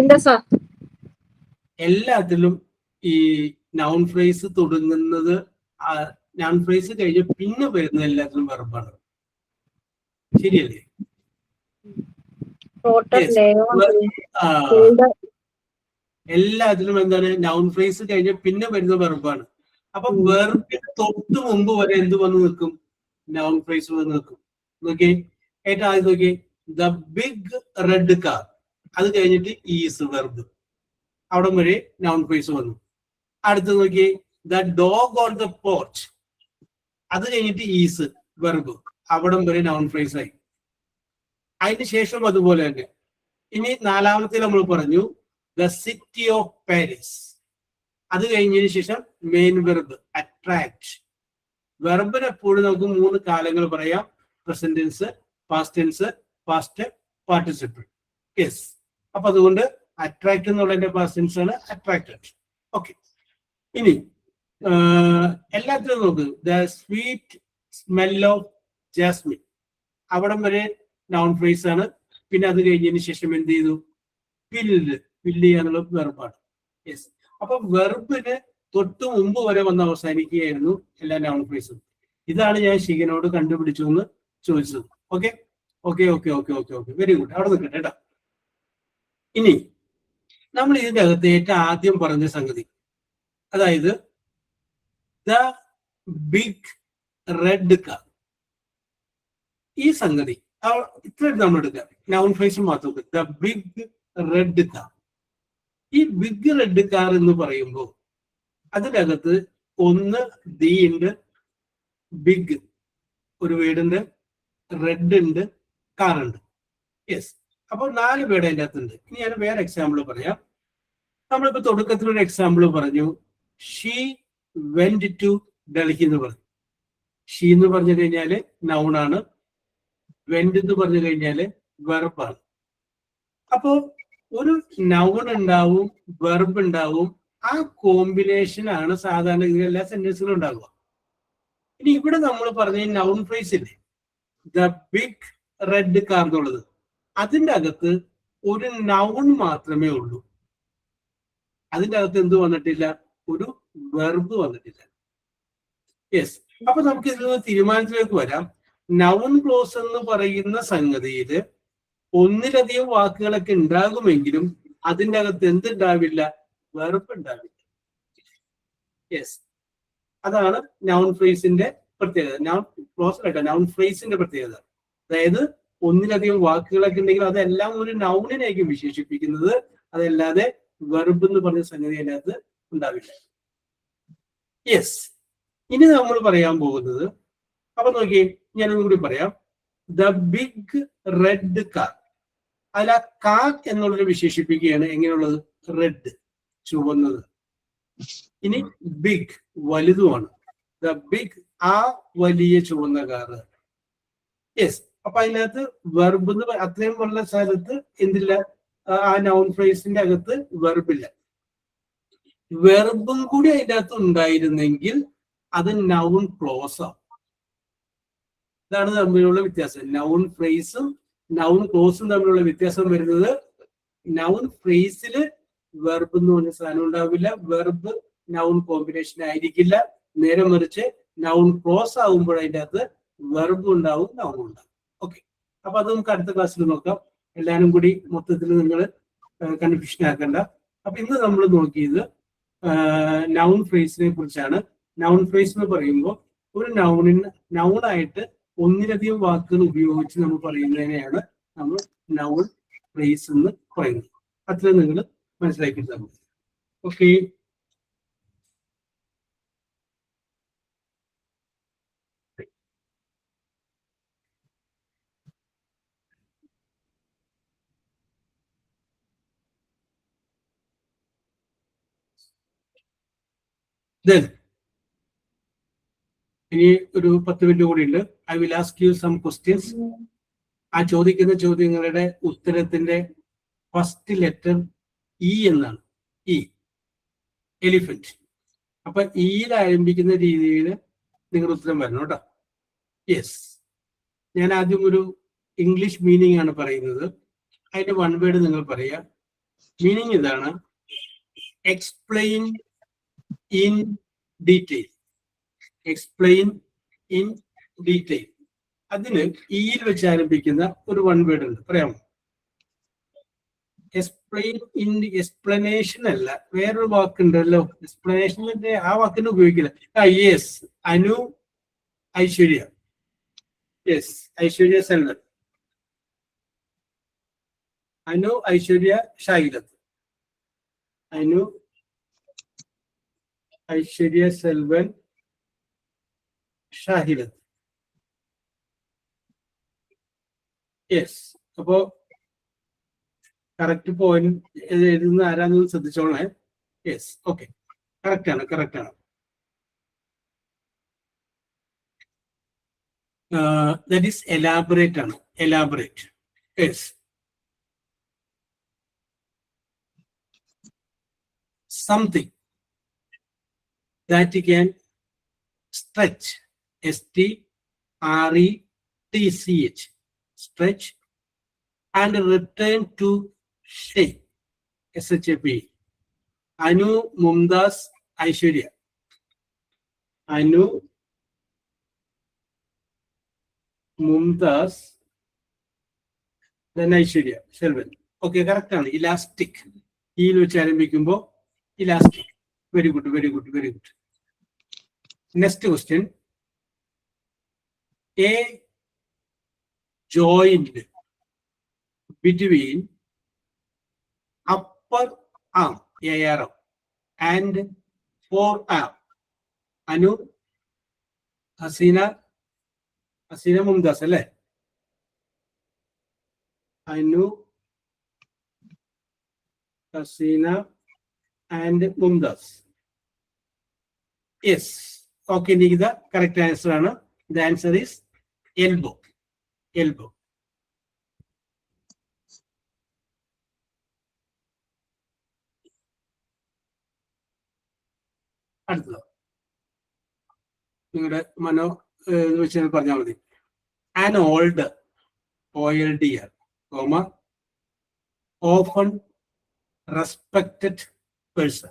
Speaker 1: ഇല്ല സർ.
Speaker 2: എല്ലാത്തിലും ഈ നൗൺ ഫ്രേസ് തുടങ്ങുന്നത്, നൗൺ ഫ്രേസ് കഴിഞ്ഞ് പിന്നെ വരുന്നത് എല്ലാത്തിലും വെർബാണ്. ശരിയല്ലേ? എല്ലാത്തിലും എന്താണ് നൗൺ ഫ്രേസ് കഴിഞ്ഞ് പിന്നെ വരുന്ന വെർബാണ്. അപ്പൊ വെർബിന് തൊട്ട് മുമ്പ് വരെ എന്ത് വന്ന് നിൽക്കും? നൗൺ ഫ്രേസ് വന്ന് നിൽക്കും. നോക്കിയേ, ഏറ്റവും ആദ്യം നോക്കിയേ, ദ ബിഗ് റെഡ് കാർ. അത് കഴിഞ്ഞിട്ട് ഈസ് വെർബ്, അവിടെ വരെ നൗൺ ഫ്രേസ് വന്നു. അടുത്ത് നോക്കിയേ, the dog on the porch. അത് കഴിഞ്ഞിട്ട് ഈസ് വെർബ്, അവിടം വരെ നൗൺ ഫ്രേസ് ആയി. അതിന് ശേഷം അതുപോലെ തന്നെ ഇനി നാലാമത്തെ നമ്മൾ പറഞ്ഞു ദ സിറ്റി ഓഫ് പാരീസ്. അത് കഴിഞ്ഞതിന് ശേഷം മെയിൻ വെർബ് അട്രാക്ട്. വെർബിന് എപ്പോഴും നമുക്ക് 3 കാലങ്ങൾ പറയാം: present tense, past tense, past participle. Yes. അപ്പൊ അതുകൊണ്ട് അട്രാക്ട് എന്നുള്ളതിന്റെ പാസ്റ്റ് ടെൻസ് ആണ് അട്രാക്റ്റഡ്. ഓക്കെ. ഇനി എല്ലാത്തിനും നോക്ക്, the sweet smell of jasmine. അവിടം വരെ നൗൺ ഫ്രേസ് ആണ്. പിന്നെ അത് കഴിഞ്ഞതിന് ശേഷം എന്ത് ചെയ്തു? ഫില്ല് ചെയ്യാനുള്ള വെർബാണ്. യെസ്. അപ്പൊ വെർബിന് തൊട്ട് മുമ്പ് വരെ വന്ന് അവസാനിക്കുകയായിരുന്നു എല്ലാ നൗൺ ഫ്രേസും. ഇതാണ് ഞാൻ ഷിഗനോട് കണ്ടുപിടിച്ചു എന്ന് ചോദിച്ചത്. Okay okay okay okay okay okay very good. അവിടെ നിൽക്കട്ടെ കേട്ടോ. ഇനി നമ്മൾ ഇതിന്റെ അകത്ത് ഏറ്റവും ആദ്യം പറഞ്ഞ സംഗതി, അതായത് ദ ബിഗ് റെഡ് കാർ. ഈ സംഗതി ഇത്ര നമ്മൾ എടുക്കുക, നൗൺ ഫ്രേസ് മാത്രം. The big red car. ഈ ബിഗ് റെഡ് കാർ എന്ന് പറയുമ്പോൾ അതിനകത്ത് ഒന്ന് ദി ഉണ്ട്, ബിഗ് ഒരു വീടുണ്ട്, റെഡ് ഉണ്ട്, കാർ ഉണ്ട്. യെസ്. അപ്പോൾ 4 പേര് അതിൻ്റെ അകത്തുണ്ട്. ഇനി ഞാൻ വേറെ എക്സാമ്പിൾ പറയാം. നമ്മളിപ്പോ തുടക്കത്തിൽ ഒരു എക്സാമ്പിൾ പറഞ്ഞു, ഷീ വെന്റ് ടു ഡൽഹി എന്ന് പറഞ്ഞു. ഷീ എന്ന് പറഞ്ഞു കഴിഞ്ഞാല് നൗണാണ്, വെന്റ് എന്ന് പറഞ്ഞു കഴിഞ്ഞാല് വെർബാണ്. അപ്പോ ഒരു നൗൺ ഉണ്ടാവും, വെർബ് ഉണ്ടാവും. ആ കോമ്പിനേഷൻ ആണ് സാധാരണ എല്ലാ സെന്റൻസുകളും ഉണ്ടാകുക. ഇനി ഇവിടെ നമ്മൾ പറഞ്ഞ നൗൺ ഫ്രേസ് ഇല്ലേ, ദ ബിഗ് റെഡ് കാർ എന്നുള്ളത്, അതിൻ്റെ അകത്ത് ഒരു നൗൺ മാത്രമേ ഉള്ളൂ. അതിൻ്റെ അകത്ത് എന്ത് വന്നിട്ടില്ല? ഒരു വെർബ് വന്നിട്ടില്ല. യെസ്. അപ്പൊ നമുക്ക് ഇതിൽ നിന്ന് തീരുമാനത്തിലേക്ക് വരാം. നൗൺ ക്ലോസ് എന്ന് പറയുന്ന സംഗതിയിൽ ഒന്നിലധികം വാക്കുകളൊക്കെ ഉണ്ടാകുമെങ്കിലും അതിൻ്റെ അകത്ത് എന്തുണ്ടാവില്ല? വെർബ് ഉണ്ടാവില്ല. യെസ്, അതാണ് നൗൺ ഫ്രേസിന്റെ പ്രത്യേകത. നൗൺ ക്ലോസ് അല്ല, നൗൺ ഫ്രേസിന്റെ പ്രത്യേകത. അതായത് ഒന്നിലധികം വാക്കുകളൊക്കെ ഉണ്ടെങ്കിൽ അതെല്ലാം ഒരു നൗണിനായിരിക്കും വിശേഷിപ്പിക്കുന്നത്, അതല്ലാതെ വെർബ് എന്ന് പറഞ്ഞ സംഗതി അതിനകത്ത് ഉണ്ടാവില്ല. യെസ്. ഇനി നമ്മൾ പറയാൻ പോകുന്നത്, അപ്പൊ നോക്കിയേ, ഞാനൊന്നും കൂടി പറയാം. The big red car. അതിൽ ആ കാർ എന്നുള്ളത് വിശേഷിപ്പിക്കുകയാണ്. എങ്ങനെയുള്ളത്? റെഡ്, ചുവന്നത്. ഇനി ബിഗ്, വലുതുമാണ്. ദ ബിഗ്, ആ വലിയ ചുവന്ന കാറ്. യെസ്. അപ്പൊ അതിനകത്ത് വെർബ് എന്ന് അത്രയും ഉള്ള സ്ഥലത്ത് എന്തില്ല? ആ നൗൺ ഫ്രേസിന്റെ അകത്ത് വെർബില്ല. വെർബും കൂടി അതിൻ്റെ അകത്ത് ഉണ്ടായിരുന്നെങ്കിൽ അത് നൗൺ ക്ലോസ് ആവും. ഇതാണ് തമ്മിലുള്ള വ്യത്യാസം. നൗൺ ഫ്രേസും നൗൺ ക്ലോസും തമ്മിലുള്ള വ്യത്യാസം വരുന്നത്, നൗൺ ഫ്രേസില് വെർബ് എന്ന് പറഞ്ഞ സാധനം ഉണ്ടാവില്ല, വെർബ് നൗൺ കോമ്പിനേഷൻ ആയിരിക്കില്ല. നേരെ മറിച്ച് നൗൺ ക്ലോസ് ആകുമ്പോൾ അതിൻ്റെ അകത്ത് വെർബ് ഉണ്ടാവും, നൗൺ ഉണ്ടാവും. ഓക്കെ, അപ്പൊ അത് നമുക്ക് അടുത്ത ക്ലാസ്സിൽ നോക്കാം. എല്ലാവരും കൂടി മൊത്തത്തിൽ നിങ്ങൾ കൺഫ്യൂഷൻ ആക്കണ്ട. അപ്പൊ ഇന്ന് നമ്മൾ നോക്കിയത് നൗൺ ഫ്രേസിനെ കുറിച്ചാണ്. നൗൺ ഫ്രേസ് എന്ന് പറയുമ്പോൾ ഒരു നൗണായിട്ട് ഒന്നിലധികം വാക്കുകൾ ഉപയോഗിച്ച് നമ്മൾ പറയുന്നതിനെയാണ് നമ്മൾ നൗൺ ഫ്രേസ് എന്ന് പറയുന്നത്. അത്ര നിങ്ങൾ മനസ്സിലാക്കി തന്നു. ഓക്കെ, ഇനി ഒരു 10 മിനിറ്റ് കൂടി ഉണ്ട്. I will ask you some questions. ആ ചോദിക്കുന്ന ചോദ്യങ്ങളുടെ ഉത്തരത്തിന്റെ ഫസ്റ്റ് ലെറ്റർ ഇ എന്നാണ്. E, elephant. അപ്പൊ ഇയിൽ ആരംഭിക്കുന്ന രീതിയിൽ നിങ്ങൾ ഉത്തരം വരണം കേട്ടോ. യെസ്. ഞാൻ ആദ്യം ഒരു ഇംഗ്ലീഷ് മീനിങ് ആണ് പറയുന്നത്. അതിന്റെ വൺ വേർഡ് നിങ്ങൾ പറയാം. മീനിങ് ഇതാണ്: explain in detail. Explain in detail. അതിന് ഇയിൽ വെച്ച് ആരംഭിക്കുന്ന ഒരു വൺ വേർഡ് ഉണ്ട്, പറയാമോ? എക്സ്പ്ലെയിൻ ഇൻ, എക്സ്പ്ലനേഷൻ അല്ല, വേറൊരു വാക്കുണ്ടല്ലോ എക്സ്പ്ലനേഷന്റെ, ആ വാക്കിന് ഉപയോഗിക്കില്ല. Yes, Anu Aishwarya. Yes, Aishwarya Selvan. Anu Aishwarya Shahidath. Anu Aishwarya Selvan Shahidath. Yes. അപ്പോ കറക്റ്റ് പോയിന്റ് എഴുതുന്ന ആരാന്ന് ശ്രദ്ധിച്ചോളേ. യെസ്, ഓക്കെ, കറക്റ്റ് ആണ്, കറക്റ്റ് ആണ്. ദാറ്റ് ഈസ് എലാബറേറ്റ് ആണ്, elaborate. Yes. Something that can stretch, STRETCH, stretch, and return to shape, SHAP. Anu, Mumtaz, Aishwarya. Anu, Mumtaz, then Aishwarya Selvan. Okay, correct ആണ്. Elastic. ഈയിൽ വെച്ച് ആരംഭിക്കുമ്പോൾ elastic. Very good, very good, very good. Next question. A joint between upper arm, ARM, and forearm. Anu, Hasina Mumtaz, അല്ലേ? Anu, Hasina and Mumtaz. Yes. Okay, the correct answer ആണ്. The answer is elbow. Elbow. അടുത്തത് നിങ്ങളുടെ മനോ ഇത് വെച്ച് പറഞ്ഞാൽ മതി. An old OLDR, often respected person.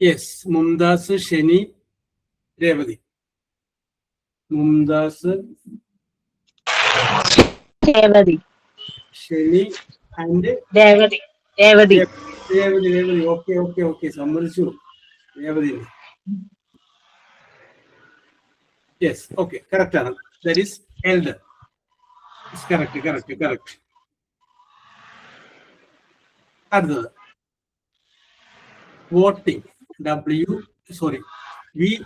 Speaker 2: Yes, Mumtaz, Sheni, Revati. Mumtaz,
Speaker 4: Revati.
Speaker 2: Sheni, and
Speaker 4: Revati. Revati.
Speaker 2: Revati. Okay. Somebody should. Revati. Yes, okay, correct. That is elder. It's correct. Other. Voting.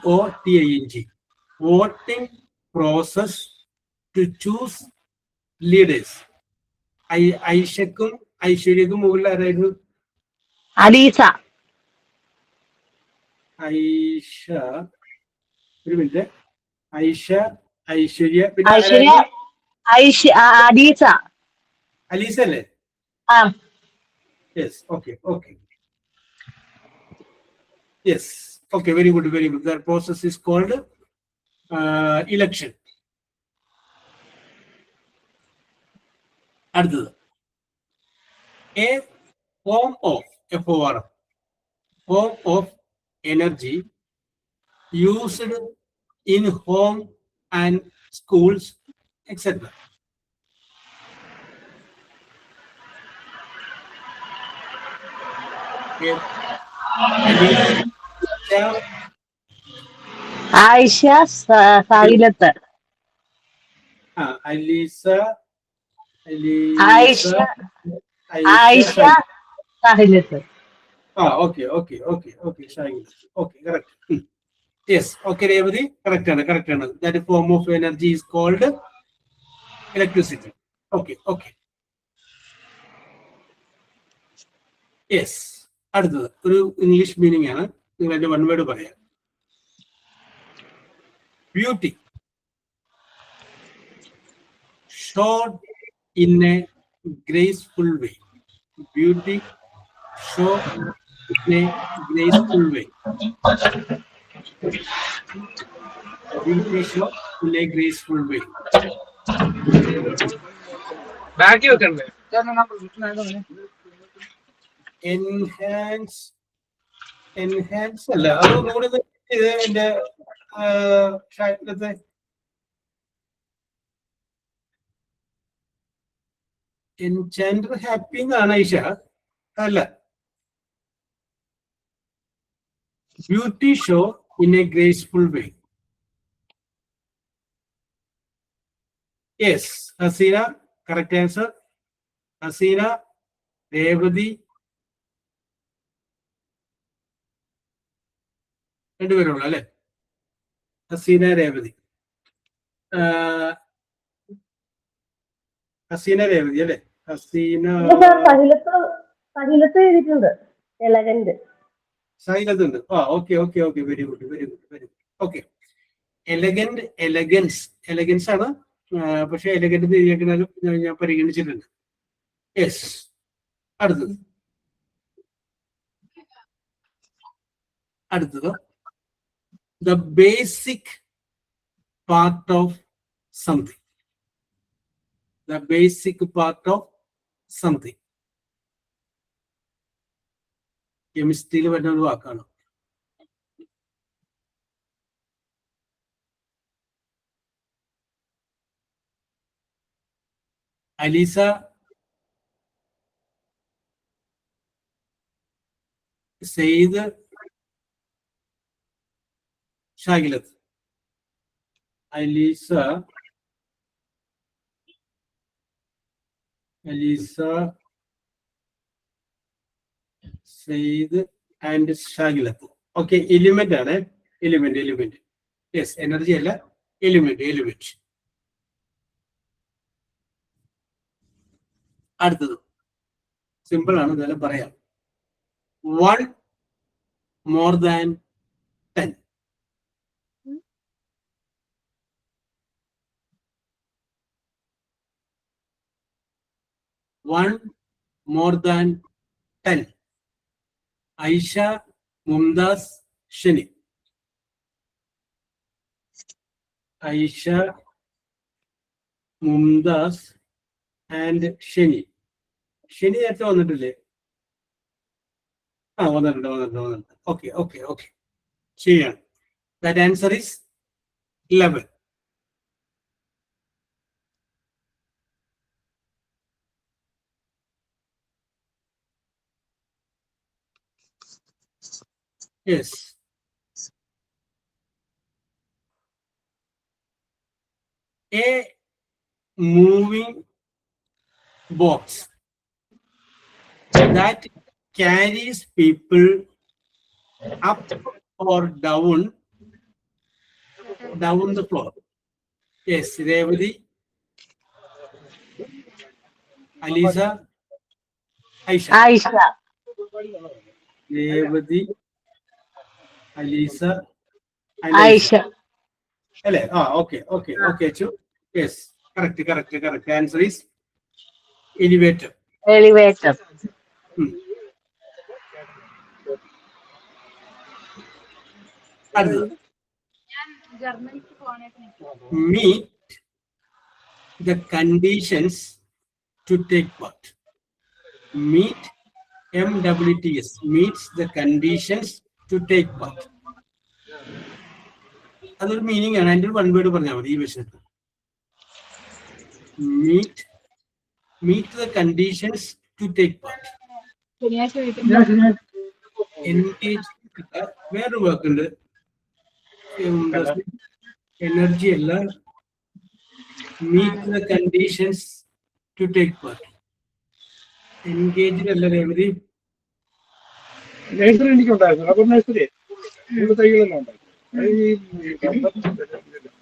Speaker 2: VOTING. Voting process to choose leaders. Aishakum Mugularegu.
Speaker 4: Alisa.
Speaker 2: Aisha. Aisha, Aishwarya.
Speaker 4: Alisa.
Speaker 2: Alisa. Yes, okay. Yes, okay, very good. That process is called election. அடுத்தது. A form of energy used in home and schools, etc. Okay.
Speaker 4: Aisha Sahilat.
Speaker 2: Alisa.
Speaker 4: Aisha Sahilat.
Speaker 2: Okay. Shahilat. Okay, correct. Yes, okay, Revati, correct. That form of energy is called electricity. Okay. Yes. അടുത്തത് ഒരു English meaning ആണ്. നിങ്ങൾ അതിന്റെ one word പറയാം. Beauty showed in a graceful way. Beauty showed in a graceful way. Beauty showed in a graceful way. Enhance അല്ല അത് കൂടുതൽ എന്റെ എൻചാൻഡർ ഹാപ്പി എന്നാണ് ഐഷ അല്ല. Beauty show in a graceful way. Yes, Haseena correct answer. Haseena, Revathi, രണ്ടുപേരുള്ളൂ അല്ലെ? ഹസീന, രേവതി. ഹസീന, രേവതി അല്ലെ? ഹസീന സൈലത്ത് ഉണ്ട്. Okay. Very good. Okay. Elegance ആണ്. പക്ഷെ എലഗന്റ് തിരിയാലും ഞാൻ പരിഗണിച്ചിട്ടുണ്ട്. യെസ്. അടുത്തത് the basic part of something. The basic part of something. കെമിസ്ട്രിയിൽ വരുന്ന ഒരു വാക്കാണ്. Aleesa, Sayed, Shakilath. Aleesa, Sayed and Shakilath. Okay, element ആണ്. എലിമെന്റ്. യെസ്, എനർജി അല്ല, എലിമെന്റ്. അടുത്തത് സിമ്പിൾ ആണ്, ഇതെല്ലാം പറയാം. 1 more than 10. 1 more than 10. Aisha, Mumtaz, Sheni. Aisha, Mumtaz and Sheni. Sheni നേരത്തെ വന്നിട്ടില്ലേ? വന്നിട്ടുണ്ട്. ഓക്കെ. ശരിയാണ്. That answer is 11. Yes. A moving box that carries people up or down the floor. Yes, Revati, Alisa, Aisha. Revati, Alisa, and Aisha. Okay. Yes, correct. Answer is elevator. Meet the conditions to take part. Meet, MWTS, meets the conditions to take part. അതൊരു meaning ആണ്. അതിൻ്റെ ഒരു one word പറഞ്ഞാൽ മതി ഈ വിഷയത്തിൽ. Meet the conditions to take part. Engage, വേറൊരു work ഉണ്ട്. എനർജി അല്ല, meet the conditions to take part. Engaged അല്ല രേവതി.
Speaker 8: നഴ്സറി എനിക്കുണ്ടായിരുന്നു. റബ്ബർ നഴ്സറി തൈകളെല്ലാം ഉണ്ടായിരുന്നു.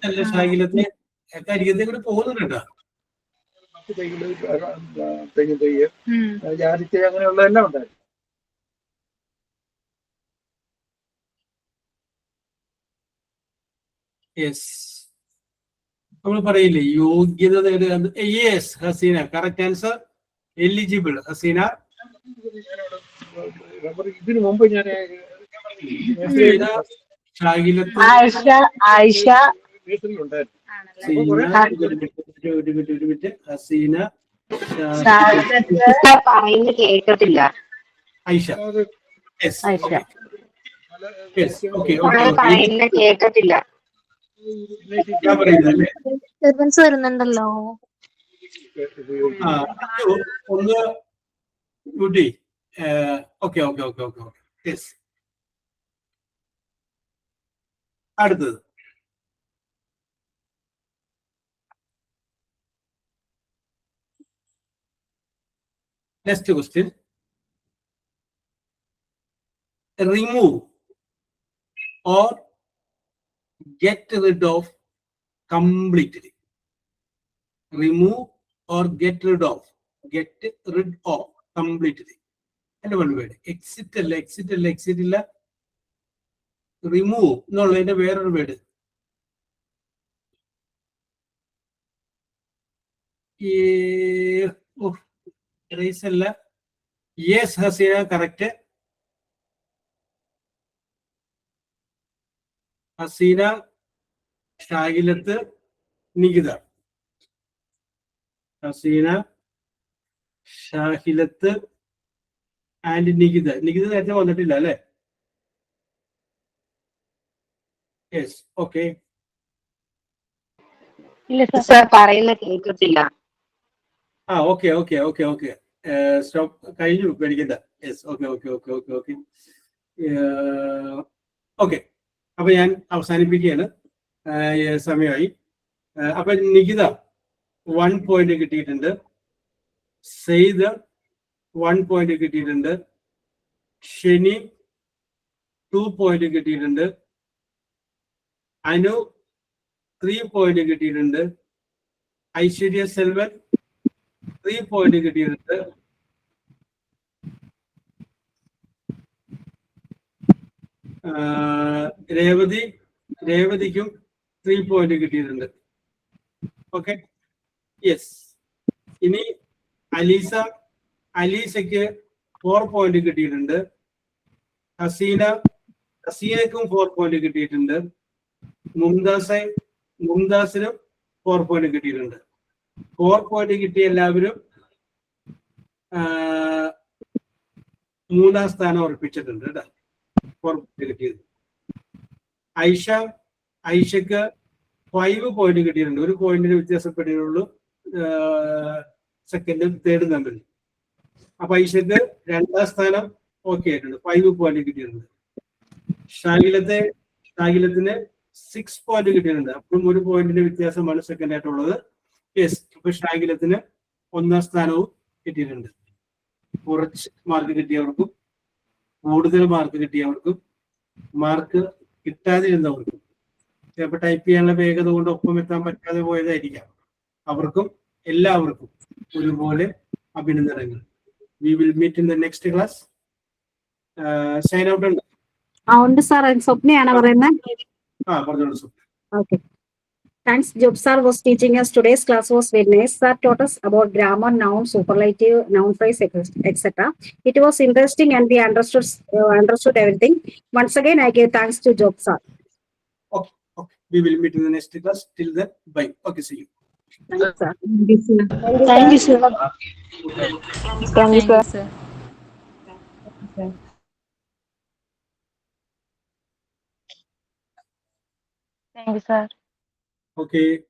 Speaker 2: അല്ല, ഷാകിലത്തെ കരികത്തെ കൂടെ പോകുന്നുണ്ട്.
Speaker 8: തൈകള്, തെങ്ങ് തൈ, ജാതിക്ക, അങ്ങനെയുള്ളതെല്ലാം ഉണ്ടായിരുന്നു.
Speaker 2: യെസ്, നമ്മൾ പറയില്ലേ യോഗ്യത നേടുക. Yes, Haseena, correct answer. Eligible, Haseena.
Speaker 8: Rubber ഇതിനു മുമ്പ് ഞാൻ
Speaker 2: ഷാകിലത്ത് ഹസീന,
Speaker 6: കേട്ടിട്ടില്ല.
Speaker 2: ഐഷ.
Speaker 6: കേട്ടിട്ടില്ല.
Speaker 2: ഞാൻ പറയുന്നല്ലേ.
Speaker 3: വരുന്നുണ്ടല്ലോ.
Speaker 2: ഒന്ന് കുട്ടി. ഓക്കെ. യെസ്. അടുത്തത് next question. Remove or get rid of completely. Remove or get rid of completely. And one word, exit illa. Remove എന്നുള്ളതിന്റെ വേറൊരു വേർഡ്. അല്ല. Yes, Haseena, correct. Haseena, Shakilath, Nikitha. Haseena, Shahilath and Nikitha. നേരത്തെ വന്നിട്ടില്ല അല്ലെ? Yes, okay.
Speaker 6: പറയുന്ന കേട്ടിട്ടില്ല.
Speaker 2: ഓക്കെ. സ്റ്റോപ്പ്, കഴിഞ്ഞു, പേടിക്കണ്ട. Yes, okay. അപ്പൊ ഞാൻ അവസാനിപ്പിക്കുകയാണ്, സമയമായി. അപ്പൊ നികിത 1 പോയിന്റ് കിട്ടിയിട്ടുണ്ട്. സെയ്ദ് 1 പോയിന്റ് കിട്ടിയിട്ടുണ്ട്. ഷെനി 2 പോയിന്റ് കിട്ടിയിട്ടുണ്ട്. അനു 3 പോയിന്റ് കിട്ടിയിട്ടുണ്ട്. ഐശ്വര്യ സെൽവൻ 3 പോയിന്റ് കിട്ടിയിട്ടുണ്ട്. രേവതിക്കും 3 പോയിന്റ് കിട്ടിയിട്ടുണ്ട്. Okay, yes. ഇനി അലീസയ്ക്ക് 4 പോയിന്റ് കിട്ടിയിട്ടുണ്ട്. ഹസീന റസിയക്കും 4 പോയിന്റ് കിട്ടിയിട്ടുണ്ട്. മുംതാസിനും 4 പോയിന്റ് കിട്ടിയിട്ടുണ്ട്. 4 പോയിന്റ് കിട്ടിയ എല്ലാവരും 3-ാം സ്ഥാനം ഉറപ്പിച്ചിട്ടുണ്ട് കേട്ടോ. 4 പോയിന്റ് കിട്ടിയത്. ഐഷക്ക് 5 പോയിന്റ് കിട്ടിയിട്ടുണ്ട്. 1 പോയിന്റിന് വ്യത്യാസപ്പെട്ടിട്ടുള്ളൂ സെക്കൻഡും തേർഡും തമ്മിൽ. അപ്പൊ ഐഷക്ക് 2-ാം സ്ഥാനം ഓക്കെ ആയിട്ടുണ്ട്. 5 പോയിന്റ് കിട്ടിയിട്ടുണ്ട്. ഷാകിലത്തിന് 6 പോയിന്റ് കിട്ടിയിട്ടുണ്ട്. അപ്പോഴും 1 പോയിന്റിന്റെ വ്യത്യാസമാണ് സെക്കൻഡ് ആയിട്ടുള്ളത്. യെസ്, അപ്പൊ ഷാകിലത്തിന് 1-ാം സ്ഥാനവും കിട്ടിയിട്ടുണ്ട്. കുറച്ച് മാർക്ക് കിട്ടിയവർക്കും കൂടുതൽ മാർക്ക് കിട്ടിയവർക്കും മാർക്ക് കിട്ടാതിരുന്നവർക്കും ചിലപ്പോൾ ടൈപ്പ് ചെയ്യാനുള്ള വേഗത കൊണ്ട് ഒപ്പം എത്താൻ പറ്റാതെ പോയതായിരിക്കാം. അവർക്കും എല്ലാവർക്കും ഒരുപോലെ അഭിനന്ദനങ്ങൾ. We will meet in the next class. Sign out ഉണ്ട്.
Speaker 9: ഉണ്ട് സാർ. സ്വപ്നയാണ് പറയുന്നത്.
Speaker 2: പറഞ്ഞോളൂ സ്വപ്ന.
Speaker 9: Okay. Thanks. Job sir was teaching us. Today's class was very nice. Sir taught us about grammar, noun, superlative, noun phrase, etc. It was interesting and we understood everything. Once again, I give thanks to Job sir.
Speaker 2: Okay. We will meet in the next class. Till then, bye. Okay, see you.
Speaker 9: Thank you, sir.
Speaker 4: Thank you, sir.
Speaker 7: Thank you, sir.
Speaker 4: Thank you, sir.
Speaker 2: Okay.